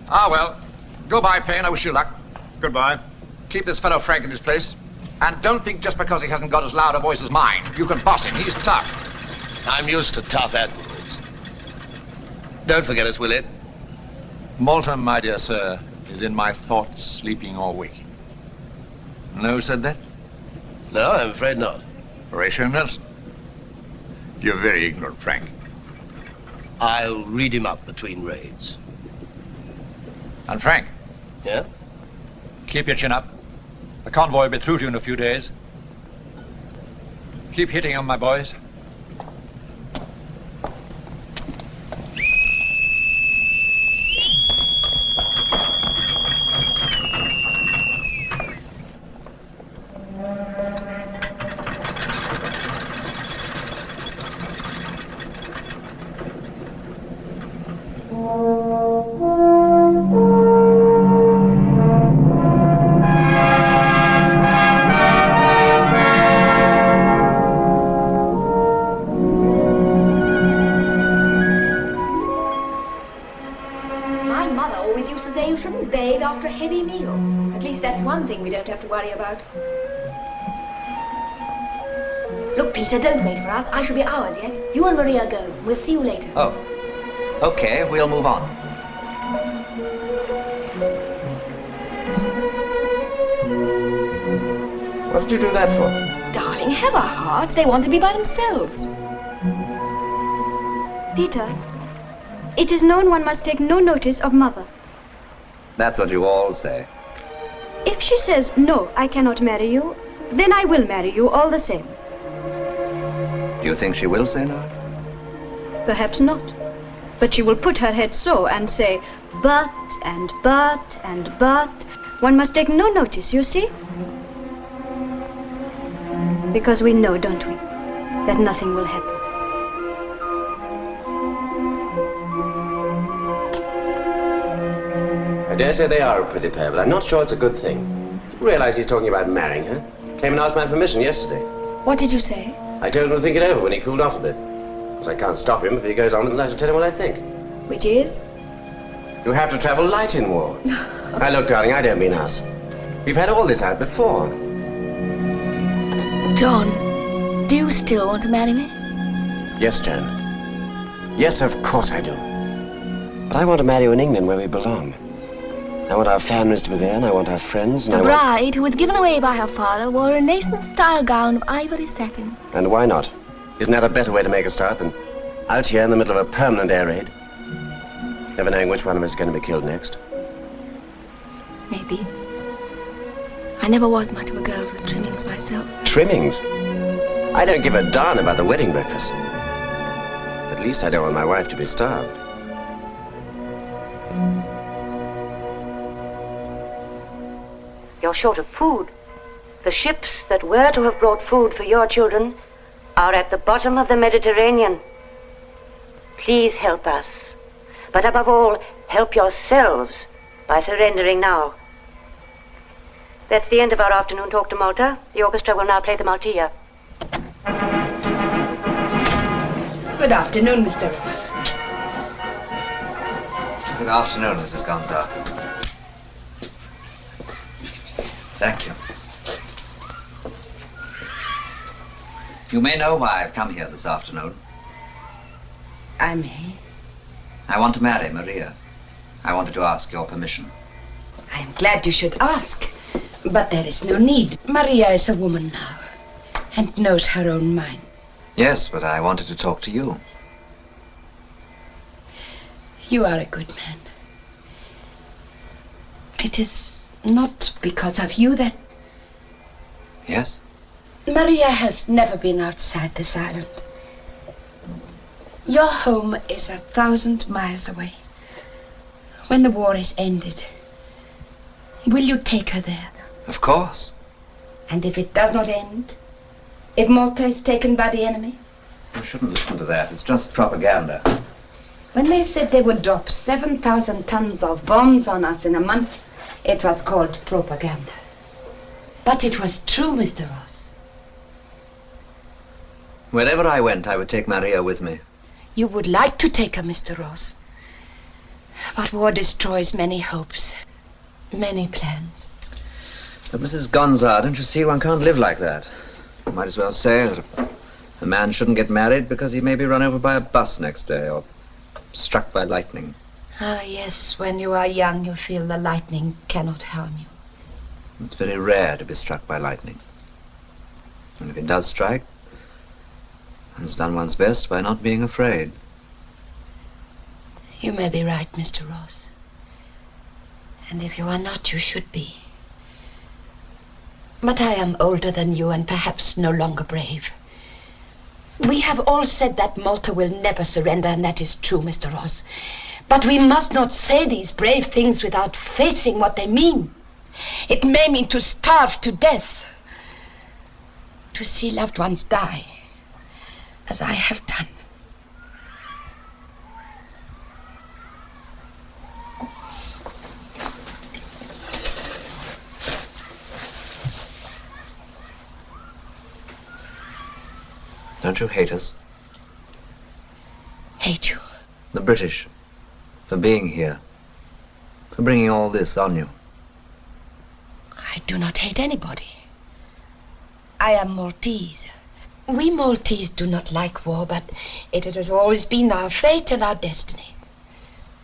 Speaker 3: Ah, well. Goodbye, Payne. I wish you luck. Goodbye. Keep this fellow Frank in his place. And don't think just because he hasn't got as loud a voice as mine, you can boss him. He's tough.
Speaker 14: I'm used to tough admirals. Don't forget us, Willie.
Speaker 3: Malta, my dear sir, is in my thoughts, sleeping or waking. No, said that?
Speaker 14: No, I'm afraid not.
Speaker 3: Horatio Nelson. You're very ignorant, Frank.
Speaker 14: I'll read him up between raids.
Speaker 3: And Frank?
Speaker 14: Yeah?
Speaker 3: Keep your chin up. The convoy will be through to you in a few days. Keep hitting them, my boys.
Speaker 15: After a heavy meal. At least that's one thing we don't have to worry about. Look, Peter, don't wait for us. I shall be hours yet. You and Maria go. We'll see you later.
Speaker 8: Oh. Okay, we'll move on.
Speaker 14: did you do that for?
Speaker 15: Darling, have a heart. They want to be by themselves.
Speaker 9: Peter, it is known one must take no notice of mother.
Speaker 14: That's what you all say.
Speaker 9: If she says, no, I cannot marry you, then I will marry you all the same.
Speaker 14: You think she will say no?
Speaker 9: Perhaps not. But she will put her head so and say, but, and but, and but. One must take no notice, you see? Because we know, don't we, that nothing will happen.
Speaker 14: I dare say they are a pretty pair, but I'm not sure it's a good thing. You realize he's talking about marrying her? Came and asked my permission yesterday.
Speaker 15: What did you say?
Speaker 14: I told him to think it over when he cooled off a bit. Because I can't stop him if he goes on with it, I shall tell him what I think.
Speaker 15: Which is?
Speaker 14: You have to travel light in war. Now look, darling, I don't mean us. We've had all this out before.
Speaker 15: John, do you still want to marry me?
Speaker 14: Yes, Joan. Yes, of course I do. But I want to marry you in England where we belong. I want our families to be there, and I want our friends, and
Speaker 15: The bride, who was given away by her father, wore a Renaissance-style gown of ivory satin.
Speaker 14: And why not? Isn't that a better way to make a start than out here in the middle of a permanent air raid? Never knowing which one of us is going to be killed next.
Speaker 15: Maybe. I never was much of a girl for the trimmings myself.
Speaker 14: Trimmings? I don't give a darn about the wedding breakfast. At least I don't want my wife to be starved.
Speaker 1: You're short of food. The ships that were to have brought food for your children are at the bottom of the Mediterranean. Please help us. But above all, help yourselves by surrendering now. That's the end of our afternoon talk to Malta. The orchestra will now play the Maltia.
Speaker 12: Good afternoon, Mr. Ross.
Speaker 2: Good afternoon, Mrs. Gonzalez. Thank you. You may know why I've come here this afternoon.
Speaker 12: I may.
Speaker 2: I want to marry Maria. I wanted to ask your permission.
Speaker 12: I am glad you should ask, but there is no need. Maria is a woman now, and knows her own mind.
Speaker 2: Yes, but I wanted to talk to you.
Speaker 12: You are a good man. It is not because of you that...
Speaker 2: Yes?
Speaker 12: Maria has never been outside this island. Your home is 1,000 miles away. When the war is ended, will you take her there?
Speaker 2: Of course.
Speaker 12: And if it does not end? If Malta is taken by the enemy?
Speaker 2: You shouldn't listen to that. It's just propaganda.
Speaker 12: When they said they would drop 7,000 tons of bombs on us in a month, it was called propaganda. But it was true, Mr. Ross.
Speaker 2: Wherever I went, I would take Maria with me.
Speaker 12: You would like to take her, Mr. Ross. But war destroys many hopes, many plans.
Speaker 2: But Mrs. Gonzard, don't you see, one can't live like that. You might as well say that a man shouldn't get married because he may be run over by a bus next day or struck by lightning.
Speaker 12: Ah, yes, when you are young, you feel the lightning cannot harm you.
Speaker 2: It's very rare to be struck by lightning. And if it does strike, one's done one's best by not being afraid.
Speaker 12: You may be right, Mr. Ross. And if you are not, you should be. But I am older than you and perhaps no longer brave. We have all said that Malta will never surrender, and that is true, Mr. Ross. But we must not say these brave things without facing what they mean. It may mean to starve to death, to see loved ones die, as I have done.
Speaker 2: Don't you hate us?
Speaker 12: Hate you?
Speaker 2: The British. For being here. For bringing all this on you.
Speaker 12: I do not hate anybody. I am Maltese. We Maltese do not like war, but it has always been our fate and our destiny.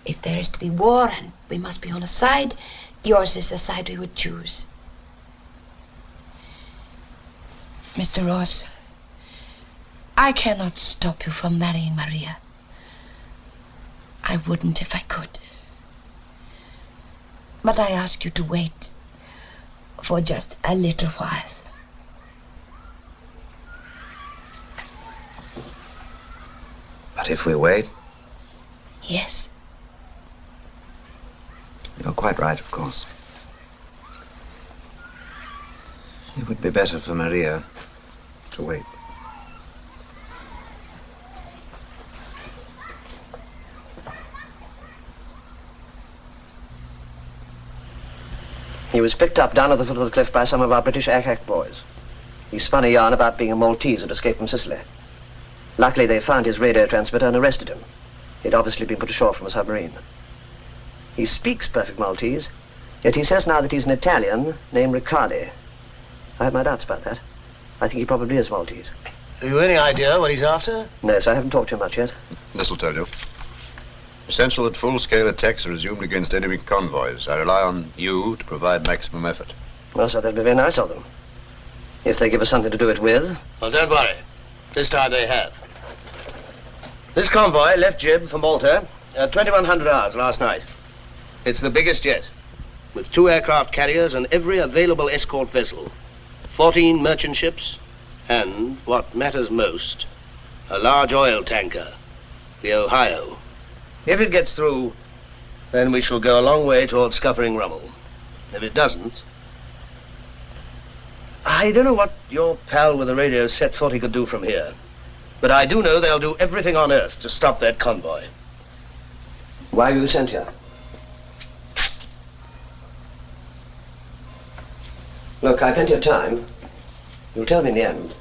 Speaker 12: If there is to be war and we must be on a side, yours is the side we would choose. Mr. Ross, I cannot stop you from marrying Maria. I wouldn't if I could. But I ask you to wait for just a little while.
Speaker 2: But if we wait?
Speaker 12: Yes.
Speaker 2: You're quite right, of course. It would be better for Maria to wait. He was picked up down at the foot of the cliff by some of our British aircraft boys. He spun a yarn about being a Maltese who'd escaped from Sicily. Luckily, they found his radio transmitter and arrested him. He'd obviously been put ashore from a submarine. He speaks perfect Maltese, yet he says now that he's an Italian named Riccardi. I have my doubts about that. I think he probably is Maltese.
Speaker 7: Have you any idea what he's after?
Speaker 2: No, sir, I haven't talked to him much yet.
Speaker 16: This'll tell you. Essential that full-scale attacks are resumed against enemy convoys. I rely on you to provide maximum effort.
Speaker 2: Well, sir, that'd be very nice of them. If they give us something to do it with.
Speaker 7: Well, don't worry. This time they have. This convoy left Gib for Malta at 2100 hours last night. It's the biggest yet, with 2 aircraft carriers and every available escort vessel, 14 merchant ships, and, what matters most, a large oil tanker, the Ohio. If it gets through, then we shall go a long way towards scuppering Rummel. If it doesn't, I don't know what your pal with the radio set thought he could do from here. But I do know they'll do everything on earth to stop that convoy.
Speaker 2: Why were you sent here? Look, I've plenty of time. You'll tell me in the end.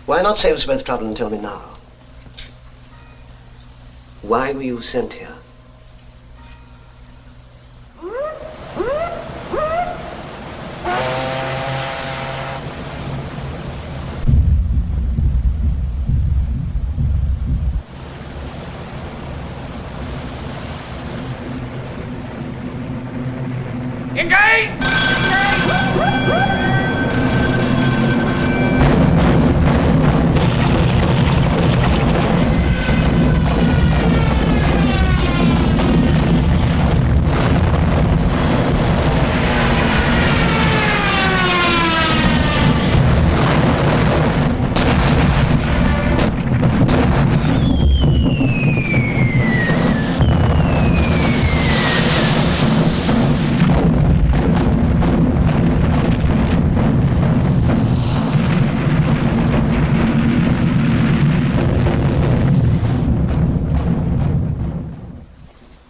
Speaker 2: Why not save us both trouble and tell me now? Why were you sent here?
Speaker 10: Engage!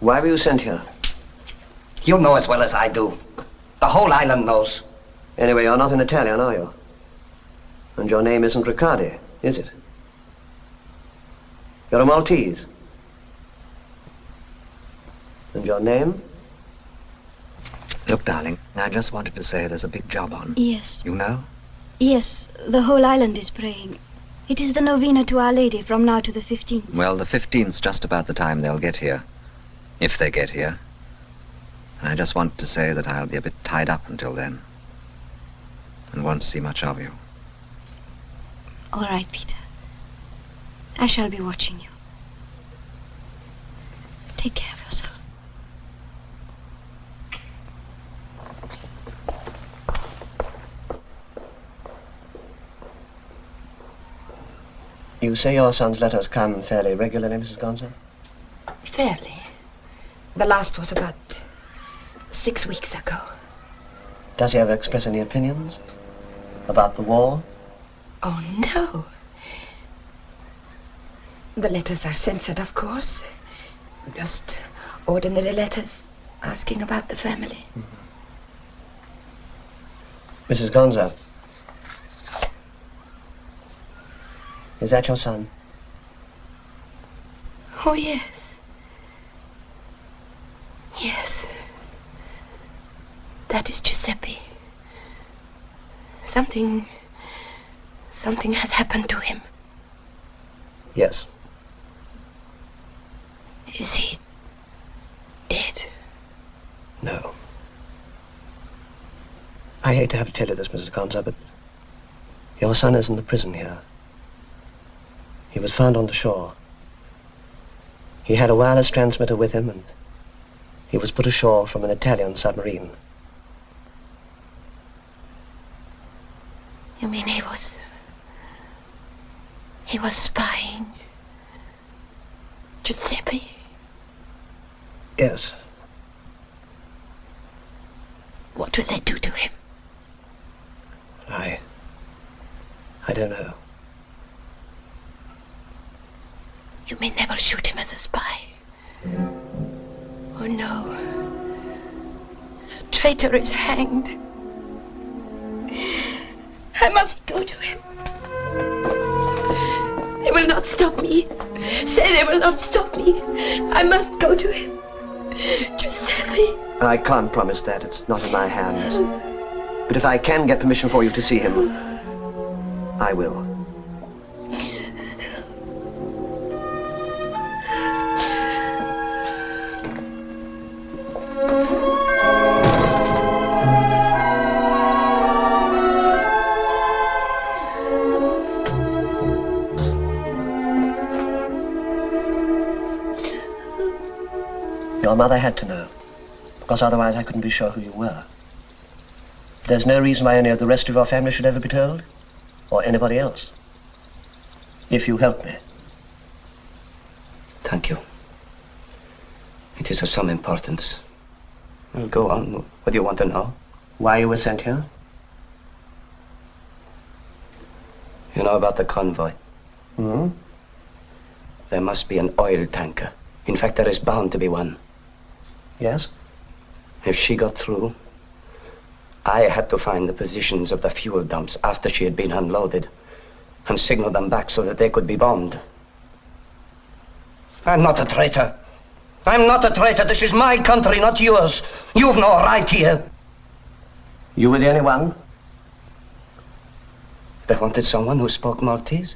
Speaker 2: Why were you sent here?
Speaker 17: You know as well as I do. The whole island knows.
Speaker 2: Anyway, you're not an Italian, are you? And your name isn't Riccardi, is it? You're a Maltese. And your name?
Speaker 4: Look, darling, I just wanted to say there's a big job on.
Speaker 9: Yes.
Speaker 4: You know?
Speaker 9: Yes, the whole island is praying. It is the novena to Our Lady from now to the 15th.
Speaker 4: Well, the 15th's just about the time they'll get here. If they get here. And I just wanted to say that I'll be a bit tied up until then. And won't see much of you.
Speaker 9: All right, Peter. I shall be watching you. Take care of yourself.
Speaker 2: You say your son's letters come fairly regularly, Mrs. Gonzo?
Speaker 12: Fairly. The last was about 6 weeks ago.
Speaker 2: Does he ever express any opinions? About the war?
Speaker 12: Oh, no. The letters are censored, of course. Just ordinary letters asking about the family.
Speaker 2: Mrs. Gonzo. Is that your son?
Speaker 12: Oh, yes. Yes. That is Giuseppe. Something has happened to him.
Speaker 2: Yes.
Speaker 12: Is he dead?
Speaker 2: No. I hate to have to tell you this, Mrs. Gonzo, but
Speaker 14: Your son is in the prison here. He was found on the shore. He had a wireless transmitter with him, and he was put ashore from an Italian submarine.
Speaker 12: You mean he was spying? Giuseppe?
Speaker 14: Yes.
Speaker 12: What will they do to him?
Speaker 14: I don't know.
Speaker 12: You mean they will shoot him as a spy? Oh no. A traitor is hanged. I must go to him. They will not stop me. Say they will not stop me. I must go to him. Giuseppe.
Speaker 14: I can't promise that. It's not in my hands. But if I can get permission for you to see him, I will. Your mother had to know, because otherwise I couldn't be sure who you were. There's no reason why any of the rest of your family should ever be told, or anybody else. If you help me.
Speaker 13: Thank you. It is of some importance. Well, go on. What do you want to know?
Speaker 14: Why you were sent here?
Speaker 13: You know about the convoy?
Speaker 14: Hmm?
Speaker 13: There must be an oil tanker. In fact, there is bound to be one.
Speaker 14: Yes?
Speaker 13: If she got through, I had to find the positions of the fuel dumps after she had been unloaded and signal them back so that they could be bombed. I'm not a traitor. I'm not a traitor. This is my country, not yours. You've no right here.
Speaker 14: You were the only one?
Speaker 13: They wanted someone who spoke Maltese?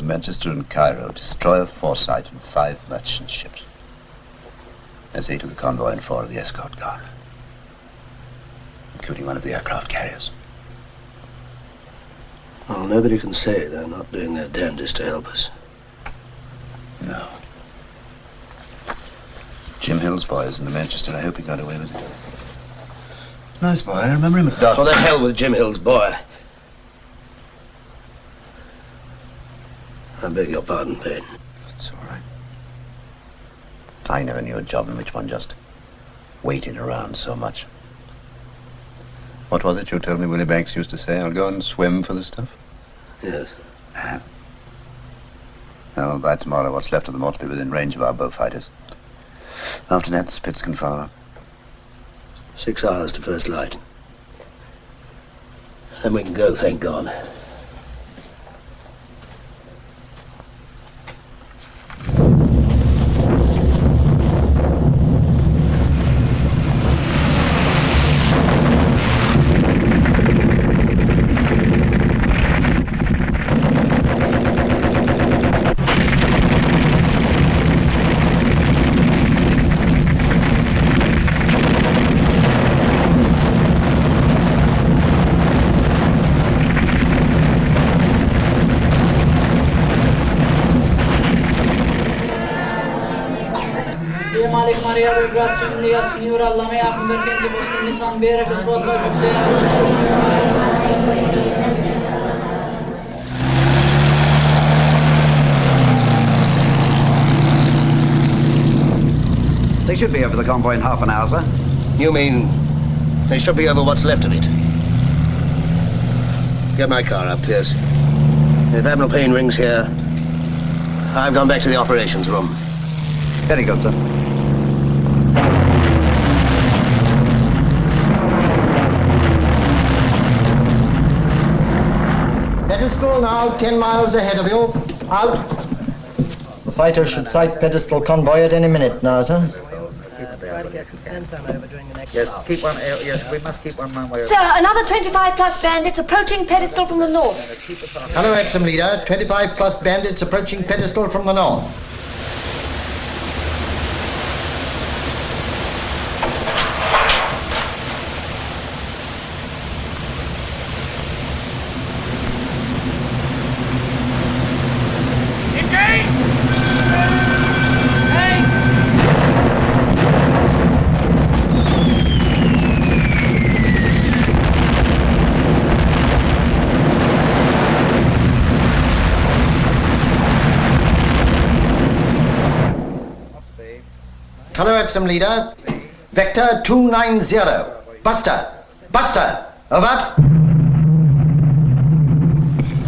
Speaker 16: Manchester and Cairo, destroyer Foresight, and 5 merchant ships. There's 8 of the convoy and 4 of the escort guard, including one of the aircraft carriers.
Speaker 5: Well, nobody can say they're not doing their damnedest to help us.
Speaker 16: No. Jim Hill's boy is in the Manchester. I hope he got away with it. Nice boy. I remember him at Dartmouth.
Speaker 5: Oh, the hell with Jim Hill's boy. I beg your pardon, Payne.
Speaker 16: It's all right. I never knew a job in which one just waited around so much. What was it you told me Willie Banks used to say? I'll go and swim for the stuff?
Speaker 5: Yes.
Speaker 16: Well, by tomorrow, what's left of them ought to be within range of our bow fighters. After that, the Spits can follow.
Speaker 5: 6 hours to first light. Then we can go, thank God.
Speaker 10: Salve Maria, grazie in Dio, Signore, alla mea convergente vostri sambere che potrà
Speaker 18: They should be over the convoy in half an hour, sir.
Speaker 7: You mean they should be over what's left of it? Get my car up, Pierce. If Admiral Payne rings here, I've gone back to the operations room.
Speaker 18: Very good, sir.
Speaker 5: Pedestal now 10 miles ahead of you. Out. The fighter should sight pedestal convoy at any minute now, sir.
Speaker 22: Yes, keep one. Yes, we must keep one man way.
Speaker 15: Sir, another 25 plus bandits approaching pedestal from the north.
Speaker 5: Hello, Epsom leader. 25 plus bandits approaching pedestal from the north. Hello, Epsom leader. Vector 290. Buster. Buster. Over.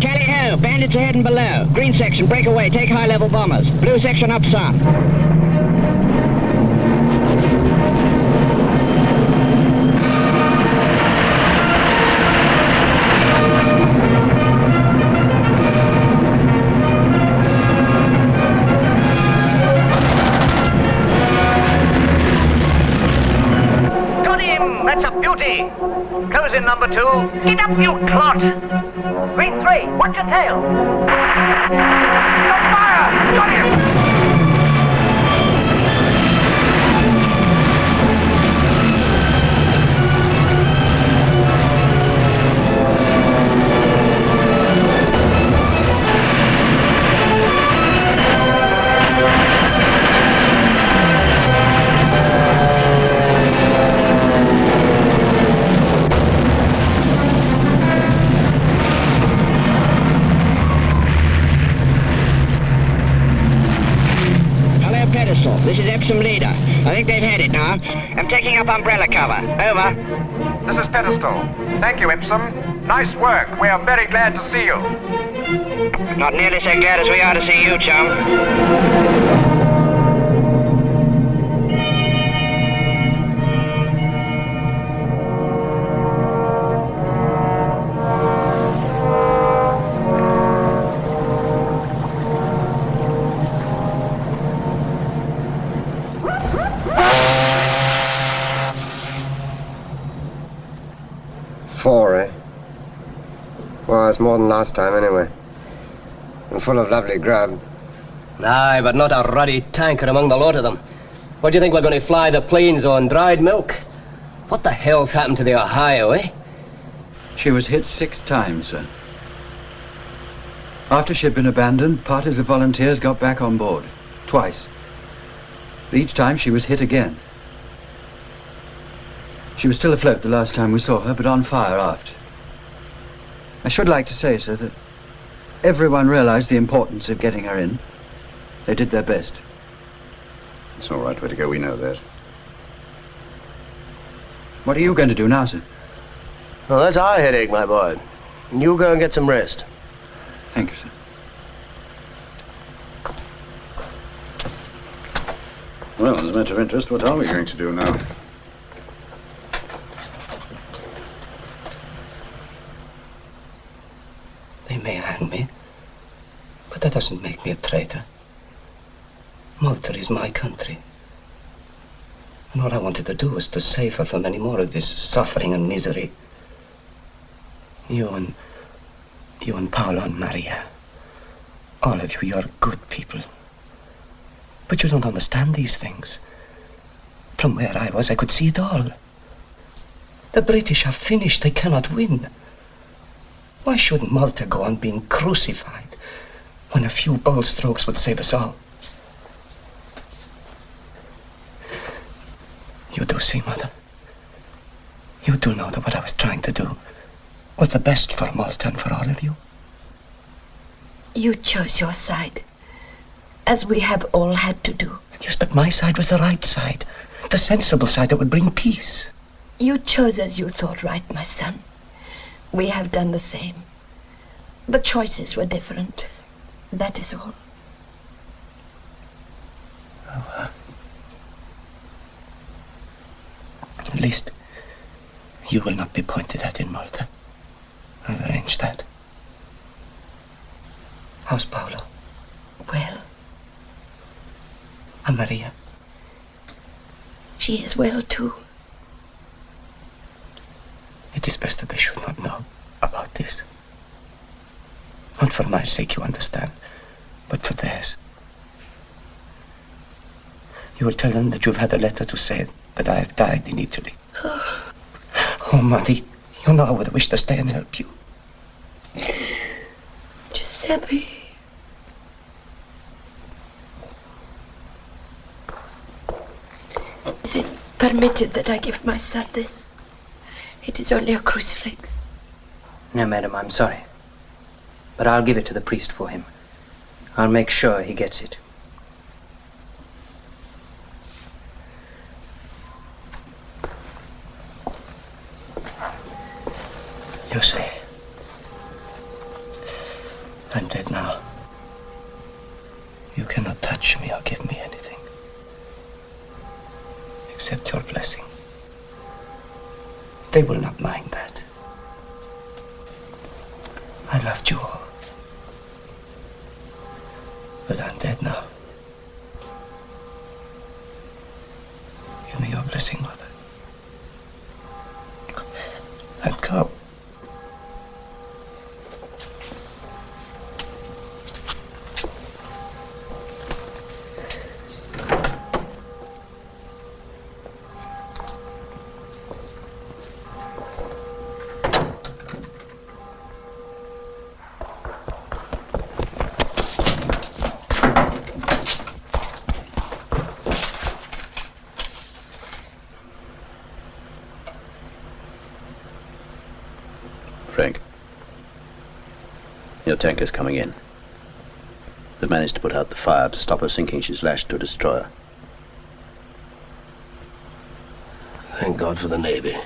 Speaker 10: Tally ho, bandits ahead and below. Green section, break away, take high-level bombers. Blue section up top.
Speaker 23: That's a beauty. Close in, number 2. Get up, you clot. Green 3, watch your tail. Your fire! Got him!
Speaker 10: This is Epsom leader. I think they've had it now. I'm taking up umbrella cover. Over.
Speaker 23: This is Pedestal. Thank you, Epsom. Nice work. We are very glad to see you.
Speaker 10: Not nearly so glad as we are to see you, chum.
Speaker 24: It's more than last time, anyway. And full of lovely grub.
Speaker 6: Aye, but not a ruddy tanker among the lot of them. What do you think we're going to fly the planes on? Dried milk? What the hell's happened to the Ohio, eh?
Speaker 18: She was hit 6 times, sir. After she had been abandoned, parties of volunteers got back on board. Twice. But each time she was hit again. She was still afloat the last time we saw her, but on fire aft. I should like to say, sir, that everyone realized the importance of getting her in. They did their best.
Speaker 16: It's all right, Whittaker, we know that.
Speaker 18: What are you going to do now, sir?
Speaker 7: Well, that's our headache, my boy. And you go and get some rest.
Speaker 18: Thank you, sir.
Speaker 16: Well, as a matter of interest, what are we going to do now?
Speaker 13: They may hang me, but that doesn't make me a traitor. Malta is my country. And all I wanted to do was to save her from any more of this suffering and misery. You and Pavlow and Maria, all of you, you're good people. But you don't understand these things. From where I was, I could see it all. The British are finished. They cannot win. Why should Malta go on being crucified when a few bold strokes would save us all? You do see, Mother. You do know that what I was trying to do was the best for Malta and for all of you.
Speaker 12: You chose your side, as we have all had to do.
Speaker 13: Yes, but my side was the right side. The sensible side that would bring peace.
Speaker 12: You chose as you thought right, my son. We have done the same. The choices were different. That is all.
Speaker 13: At least you will not be pointed at in Malta. I've arranged that. How's Pavlow?
Speaker 12: Well.
Speaker 13: And Maria?
Speaker 12: She is well, too.
Speaker 13: It is best that they should not know about this. Not for my sake, you understand, but for theirs. You will tell them that you've had a letter to say that I have died in Italy. Oh, Mother, you know I would wish to stay and help you.
Speaker 12: Giuseppe. Is it permitted that I give my son this? It is only a crucifix.
Speaker 11: No, madam, I'm sorry. But I'll give it to the priest for him. I'll make sure he gets it.
Speaker 13: You say, I'm dead now. You cannot touch me or give me anything. Except your blessing. They will not mind that. I loved you all. But I'm dead now. Give me your blessing, Mother. And go.
Speaker 16: Frank, your tanker's coming in. They've managed to put out the fire. To stop her sinking, she's lashed to a destroyer.
Speaker 7: Thank God for the Navy.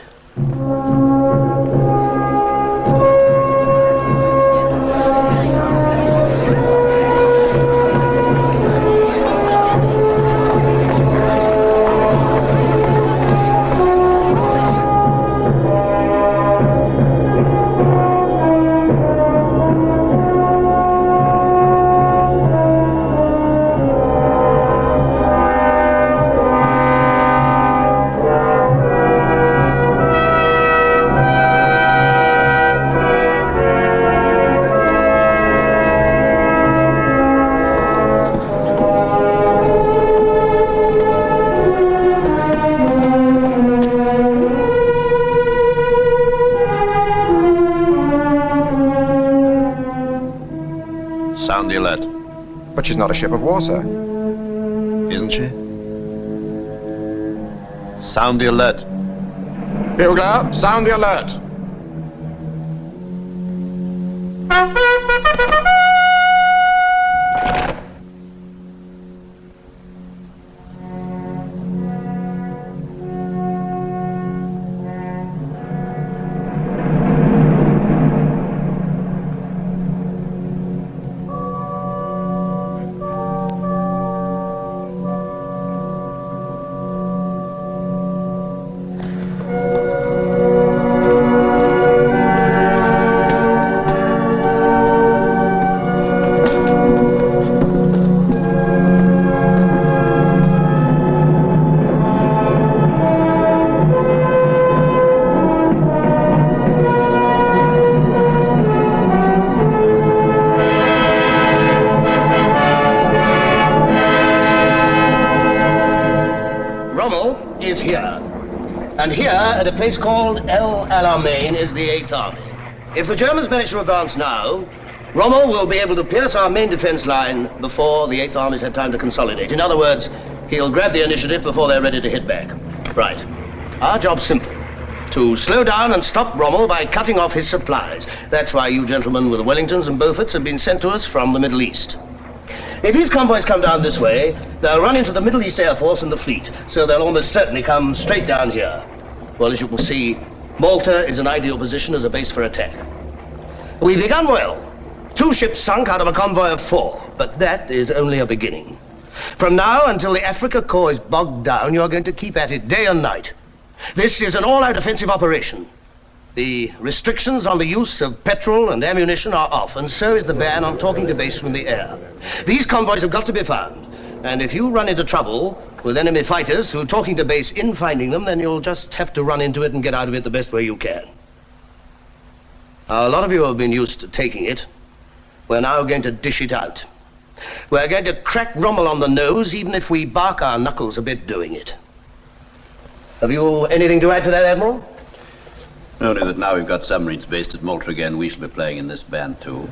Speaker 3: Sound the alert. But she's not a ship of war, sir.
Speaker 16: Isn't she?
Speaker 3: Sound the alert. Bugler, sound the alert.
Speaker 7: Is here. And here, at a place called El Alamein, is the 8th Army. If the Germans manage to advance now, Rommel will be able to pierce our main defense line before the 8th Army's had time to consolidate. In other words, he'll grab the initiative before they're ready to hit back. Right. Our job's simple. To slow down and stop Rommel by cutting off his supplies. That's why you gentlemen with the Wellingtons and Beauforts have been sent to us from the Middle East. If his convoys come down this way, they'll run into the Middle East Air Force and the fleet, so they'll almost certainly come straight down here. Well, as you can see, Malta is an ideal position as a base for attack. We've begun well. 2 ships sunk out of a convoy of 4, but that is only a beginning. From now until the Africa Corps is bogged down, you're going to keep at it day and night. This is an all-out offensive operation. The restrictions on the use of petrol and ammunition are off, and so is the ban on talking to base from the air. These convoys have got to be found, and if you run into trouble with enemy fighters who are talking to base in finding them, then you'll just have to run into it and get out of it the best way you can. Now, a lot of you have been used to taking it. We're now going to dish it out. We're going to crack Rommel on the nose, even if we bark our knuckles a bit doing it. Have you anything to add to that, Admiral?
Speaker 8: Only that now we've got submarines based at Malta again, we shall be playing in this band too.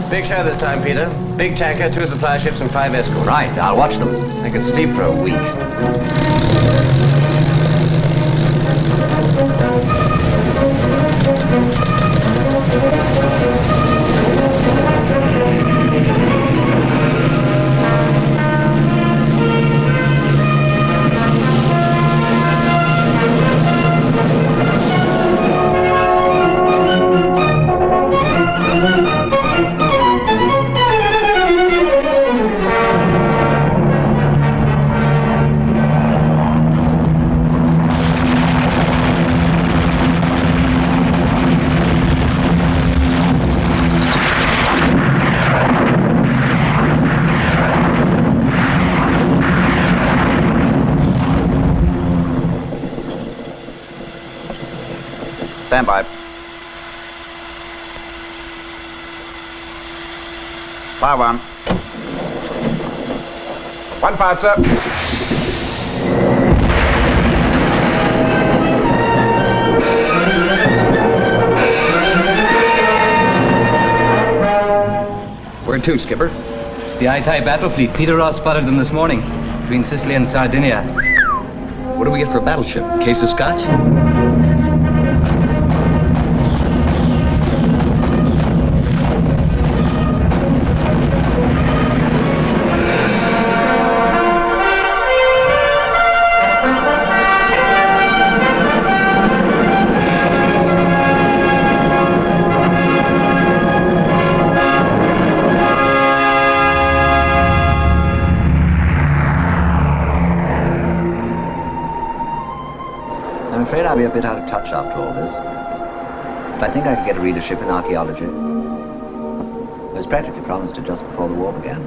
Speaker 2: Big show this time, Peter. Big tanker, 2 supply ships, and 5 escorts.
Speaker 4: Right, I'll watch them. I could sleep for a week.
Speaker 18: Stand by. Fire 1.
Speaker 3: 1 fired, sir.
Speaker 4: Where to, Skipper?
Speaker 19: The I-Thai battle fleet. Peter Ross spotted them this morning, between Sicily and Sardinia.
Speaker 4: What do we get for a battleship? Case of scotch? I'm afraid I'll be a bit out of touch after all this. But I think I could get a readership in archaeology. It was practically promised it just before the war began.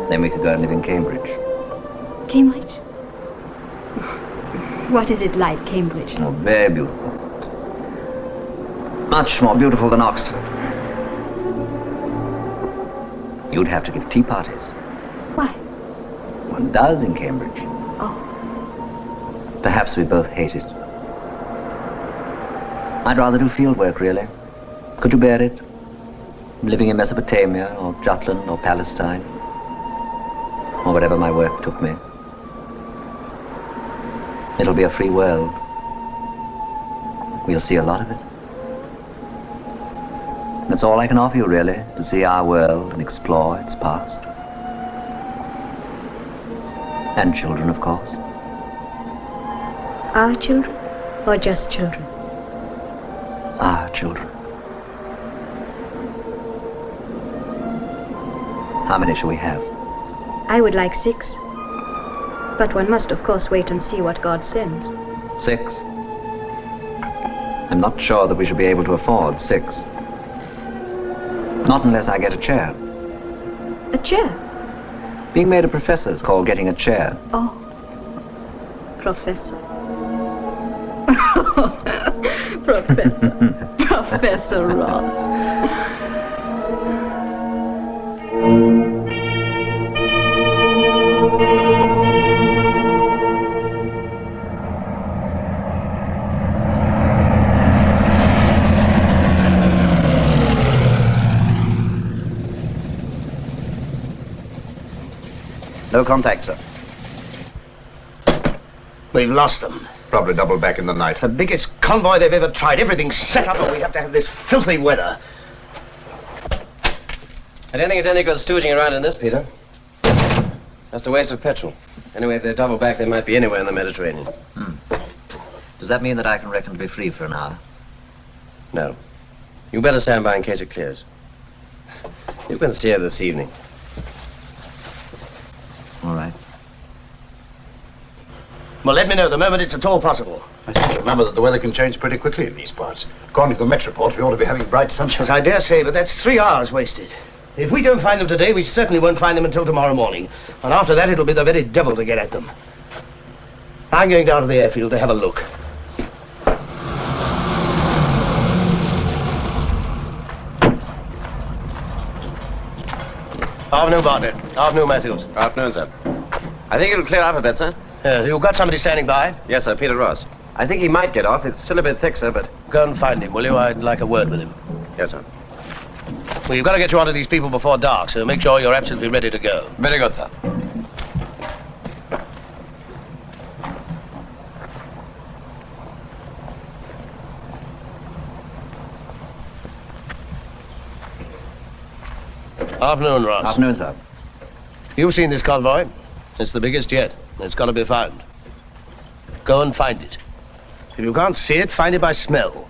Speaker 4: Then we could go and live in Cambridge.
Speaker 9: Cambridge? What is it like, Cambridge?
Speaker 4: Oh, very beautiful. Much more beautiful than Oxford. You'd have to give tea parties.
Speaker 9: Why?
Speaker 4: One does in Cambridge.
Speaker 9: Oh.
Speaker 4: Perhaps we both hate it. I'd rather do field work, really. Could you bear it? Living in Mesopotamia, or Jutland, or Palestine, or wherever my work took me. It'll be a free world. We'll see a lot of it. That's all I can offer you, really, to see our world and explore its past. And children, of course.
Speaker 9: Our children, or just children?
Speaker 4: Our children. How many shall we have?
Speaker 9: I would like 6. But one must, of course, wait and see what God sends.
Speaker 4: 6? I'm not sure that we shall be able to afford 6. Not unless I get a chair.
Speaker 9: A chair?
Speaker 4: Being made a professor is called getting a chair.
Speaker 9: Oh. Professor. Professor. Professor Ross.
Speaker 16: No contact, sir.
Speaker 7: We've lost them.
Speaker 3: Probably doubled back in the night.
Speaker 7: The biggest convoy they've ever tried. Everything's set up, and we have to have this filthy weather.
Speaker 6: I don't think it's any good stooging around in this, Peter. That's a waste of petrol. Anyway, if they double back, they might be anywhere in the Mediterranean.
Speaker 2: Does that mean that I can reckon to be free for an hour?
Speaker 6: No. You better stand by in case it clears. You can see her this evening.
Speaker 2: All right.
Speaker 7: Well, let me know the moment it's at all possible.
Speaker 3: I seem to remember that the weather can change pretty quickly in these parts. According to the Met report, we ought to be having bright sunshine.
Speaker 7: Yes, I dare say, but that's 3 hours wasted. If we don't find them today, we certainly won't find them until tomorrow morning. And after that, it'll be the very devil to get at them. I'm going down to the airfield to have a look. Afternoon, Bartlett. Afternoon, Matthews.
Speaker 6: Afternoon, sir. I think it'll clear up a bit, sir.
Speaker 7: You've got somebody standing by?
Speaker 6: Yes, sir, Peter Ross. I think he might get off. It's still a bit thick, sir, but...
Speaker 7: Go and find him, will you? I'd like a word with him.
Speaker 6: Yes, sir.
Speaker 7: Well, you've got to get you onto these people before dark, so make sure you're absolutely ready to go.
Speaker 6: Very good, sir.
Speaker 7: Afternoon, Ross.
Speaker 2: Afternoon, sir.
Speaker 7: You've seen this convoy. It's the biggest yet. It's got to be found. Go and find it. If you can't see it, find it by smell.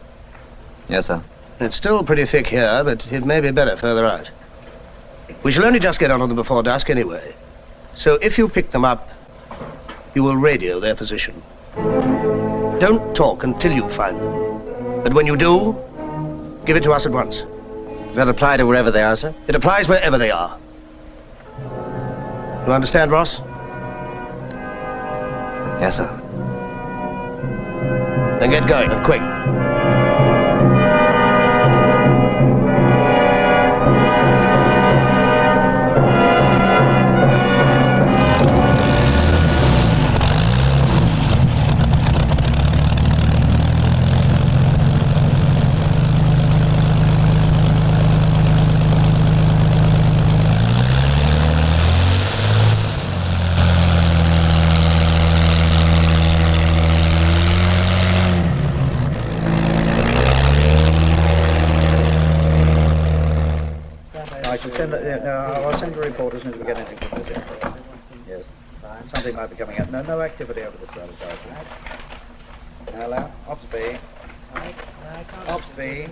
Speaker 2: Yes, sir.
Speaker 7: It's still pretty thick here, but it may be better further out. We shall only just get onto them before dusk anyway. So if you pick them up, you will radio their position. Don't talk until you find them. But when you do, give it to us at once.
Speaker 6: Does that apply to wherever they are, sir?
Speaker 7: It applies wherever they are. You understand, Ross?
Speaker 2: Yes, sir.
Speaker 7: Then get going, and quick.
Speaker 22: I'll send a report as soon as we get anything from this end. Yes. Something might be coming up. No activity over the side of the Hello? Ops B. Ops B.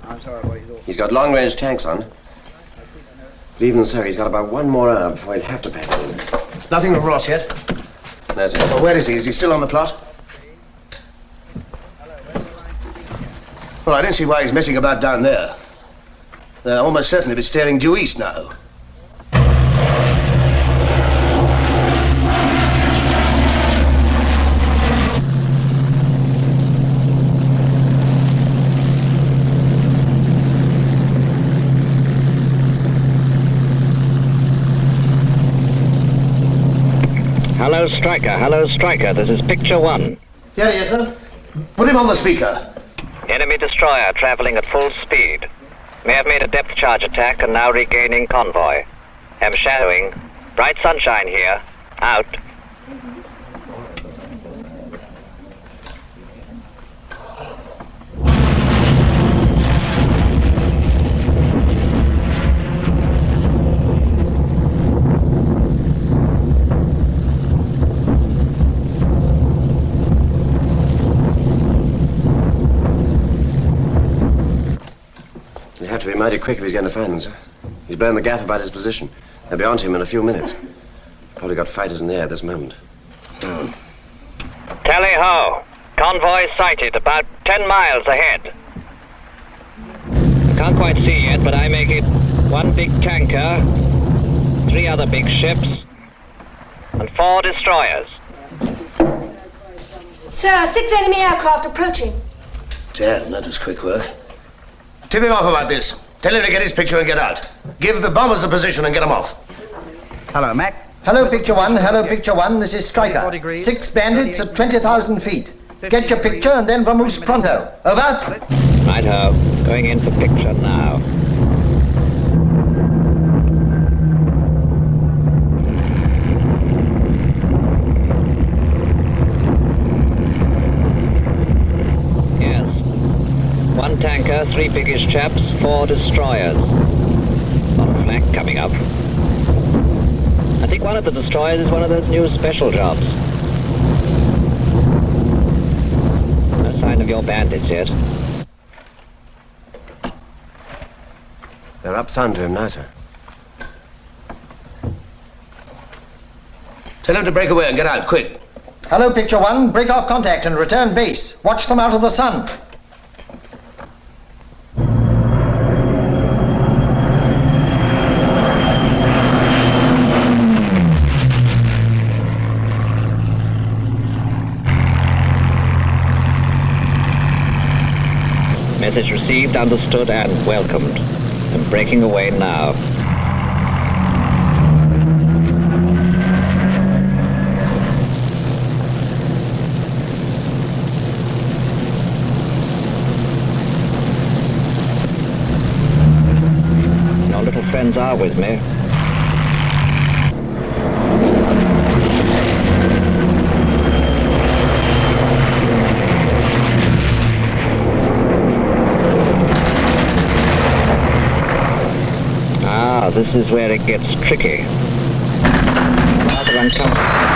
Speaker 22: I'm sorry, what he's all...
Speaker 6: He's got long-range tanks on. But even so, he's got about 1 more hour before he'll have to pack in.
Speaker 7: Nothing from Ross yet?
Speaker 6: No, sir.
Speaker 7: Well, where is he? Is he still on the plot? Well, I don't see why he's messing about down there. They'll almost certainly be steering due east now.
Speaker 23: Hello, Striker. Hello, Striker. This is Picture 1.
Speaker 7: Here he is, sir. Put him on the speaker.
Speaker 23: Enemy destroyer traveling at full speed. May have made a depth charge attack and now regaining convoy. Am shadowing. Bright sunshine here. Out.
Speaker 6: He'll have to be mighty quick if he's going to find them, sir. He's blown the gaff about his position. They'll be on to him in a few minutes. Probably got fighters in the air at this moment.
Speaker 23: Tally ho. Convoy sighted about 10 miles ahead. I can't quite see yet, but I make it 1 big tanker, 3 other big ships, and 4 destroyers.
Speaker 15: Sir, 6 enemy aircraft approaching.
Speaker 7: Damn, that was quick work. Tip him off about this. Tell him to get his picture and get out. Give the bombers the position and get them off.
Speaker 22: Hello, Mac.
Speaker 5: Hello, Picture 1. Hello, Picture 1. This is Striker. 6 bandits at 20,000 feet. Get your picture and then vamoose pronto. Over.
Speaker 23: Righto. Going in for picture now. 3 biggish chaps, 4 destroyers. A lot of flak coming up. I think one of the destroyers is one of those new special jobs. No sign of your bandits yet.
Speaker 7: They're up sun to him now, sir. Tell him to break away and get out, quick.
Speaker 5: Hello, Picture 1. Break off contact and return base. Watch them out of the sun.
Speaker 23: Message received, understood, and welcomed. I'm breaking away now. Your little friends are with me. This is where it gets tricky. Rather uncomfortable.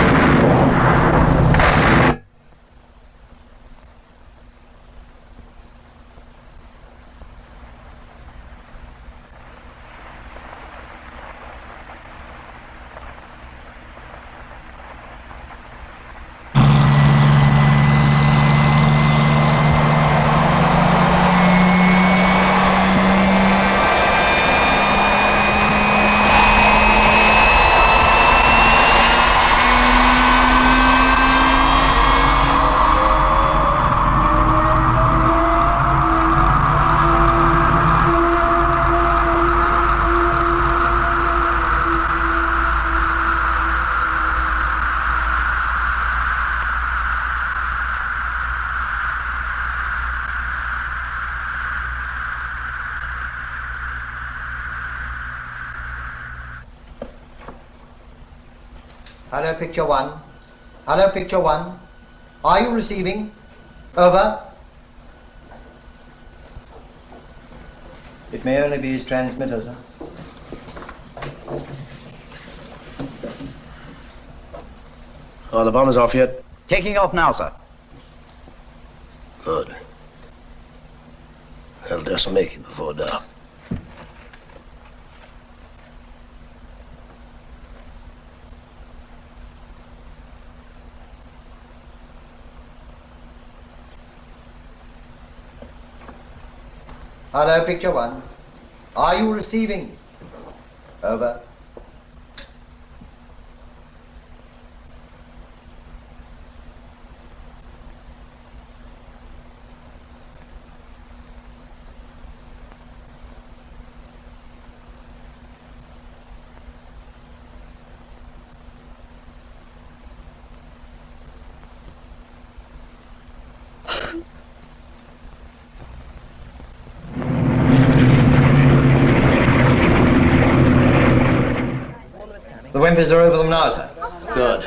Speaker 5: Hello, Picture 1. Hello, Picture 1. Are you receiving? Over. It may only be his transmitter, sir.
Speaker 7: Are the bombers off yet?
Speaker 22: Taking off now, sir.
Speaker 7: Good. They'll just make it before dark.
Speaker 5: Hello, Picture 1. Are you receiving? Over. The Wimpers are over them now, sir.
Speaker 7: Good.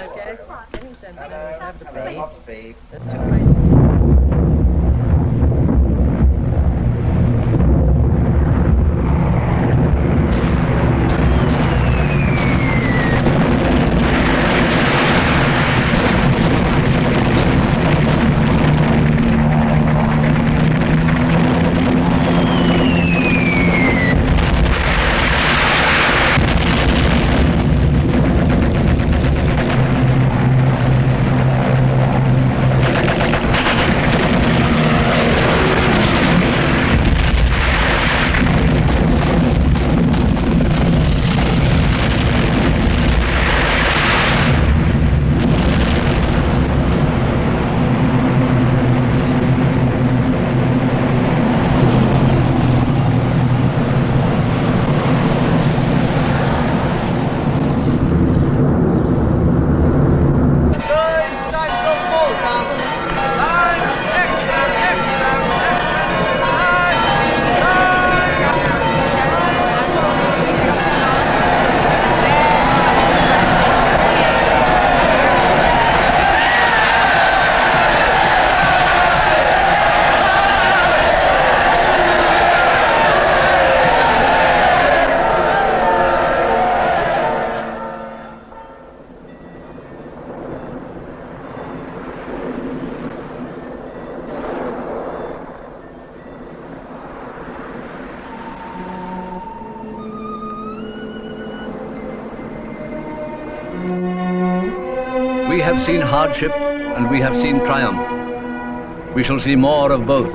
Speaker 8: We have seen hardship and we have seen triumph. We shall see more of both.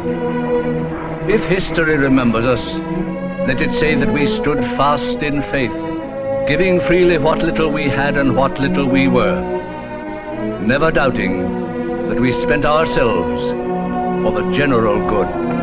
Speaker 8: If history remembers us, let it say that we stood fast in faith, giving freely what little we had and what little we were, never doubting that we spent ourselves for the general good.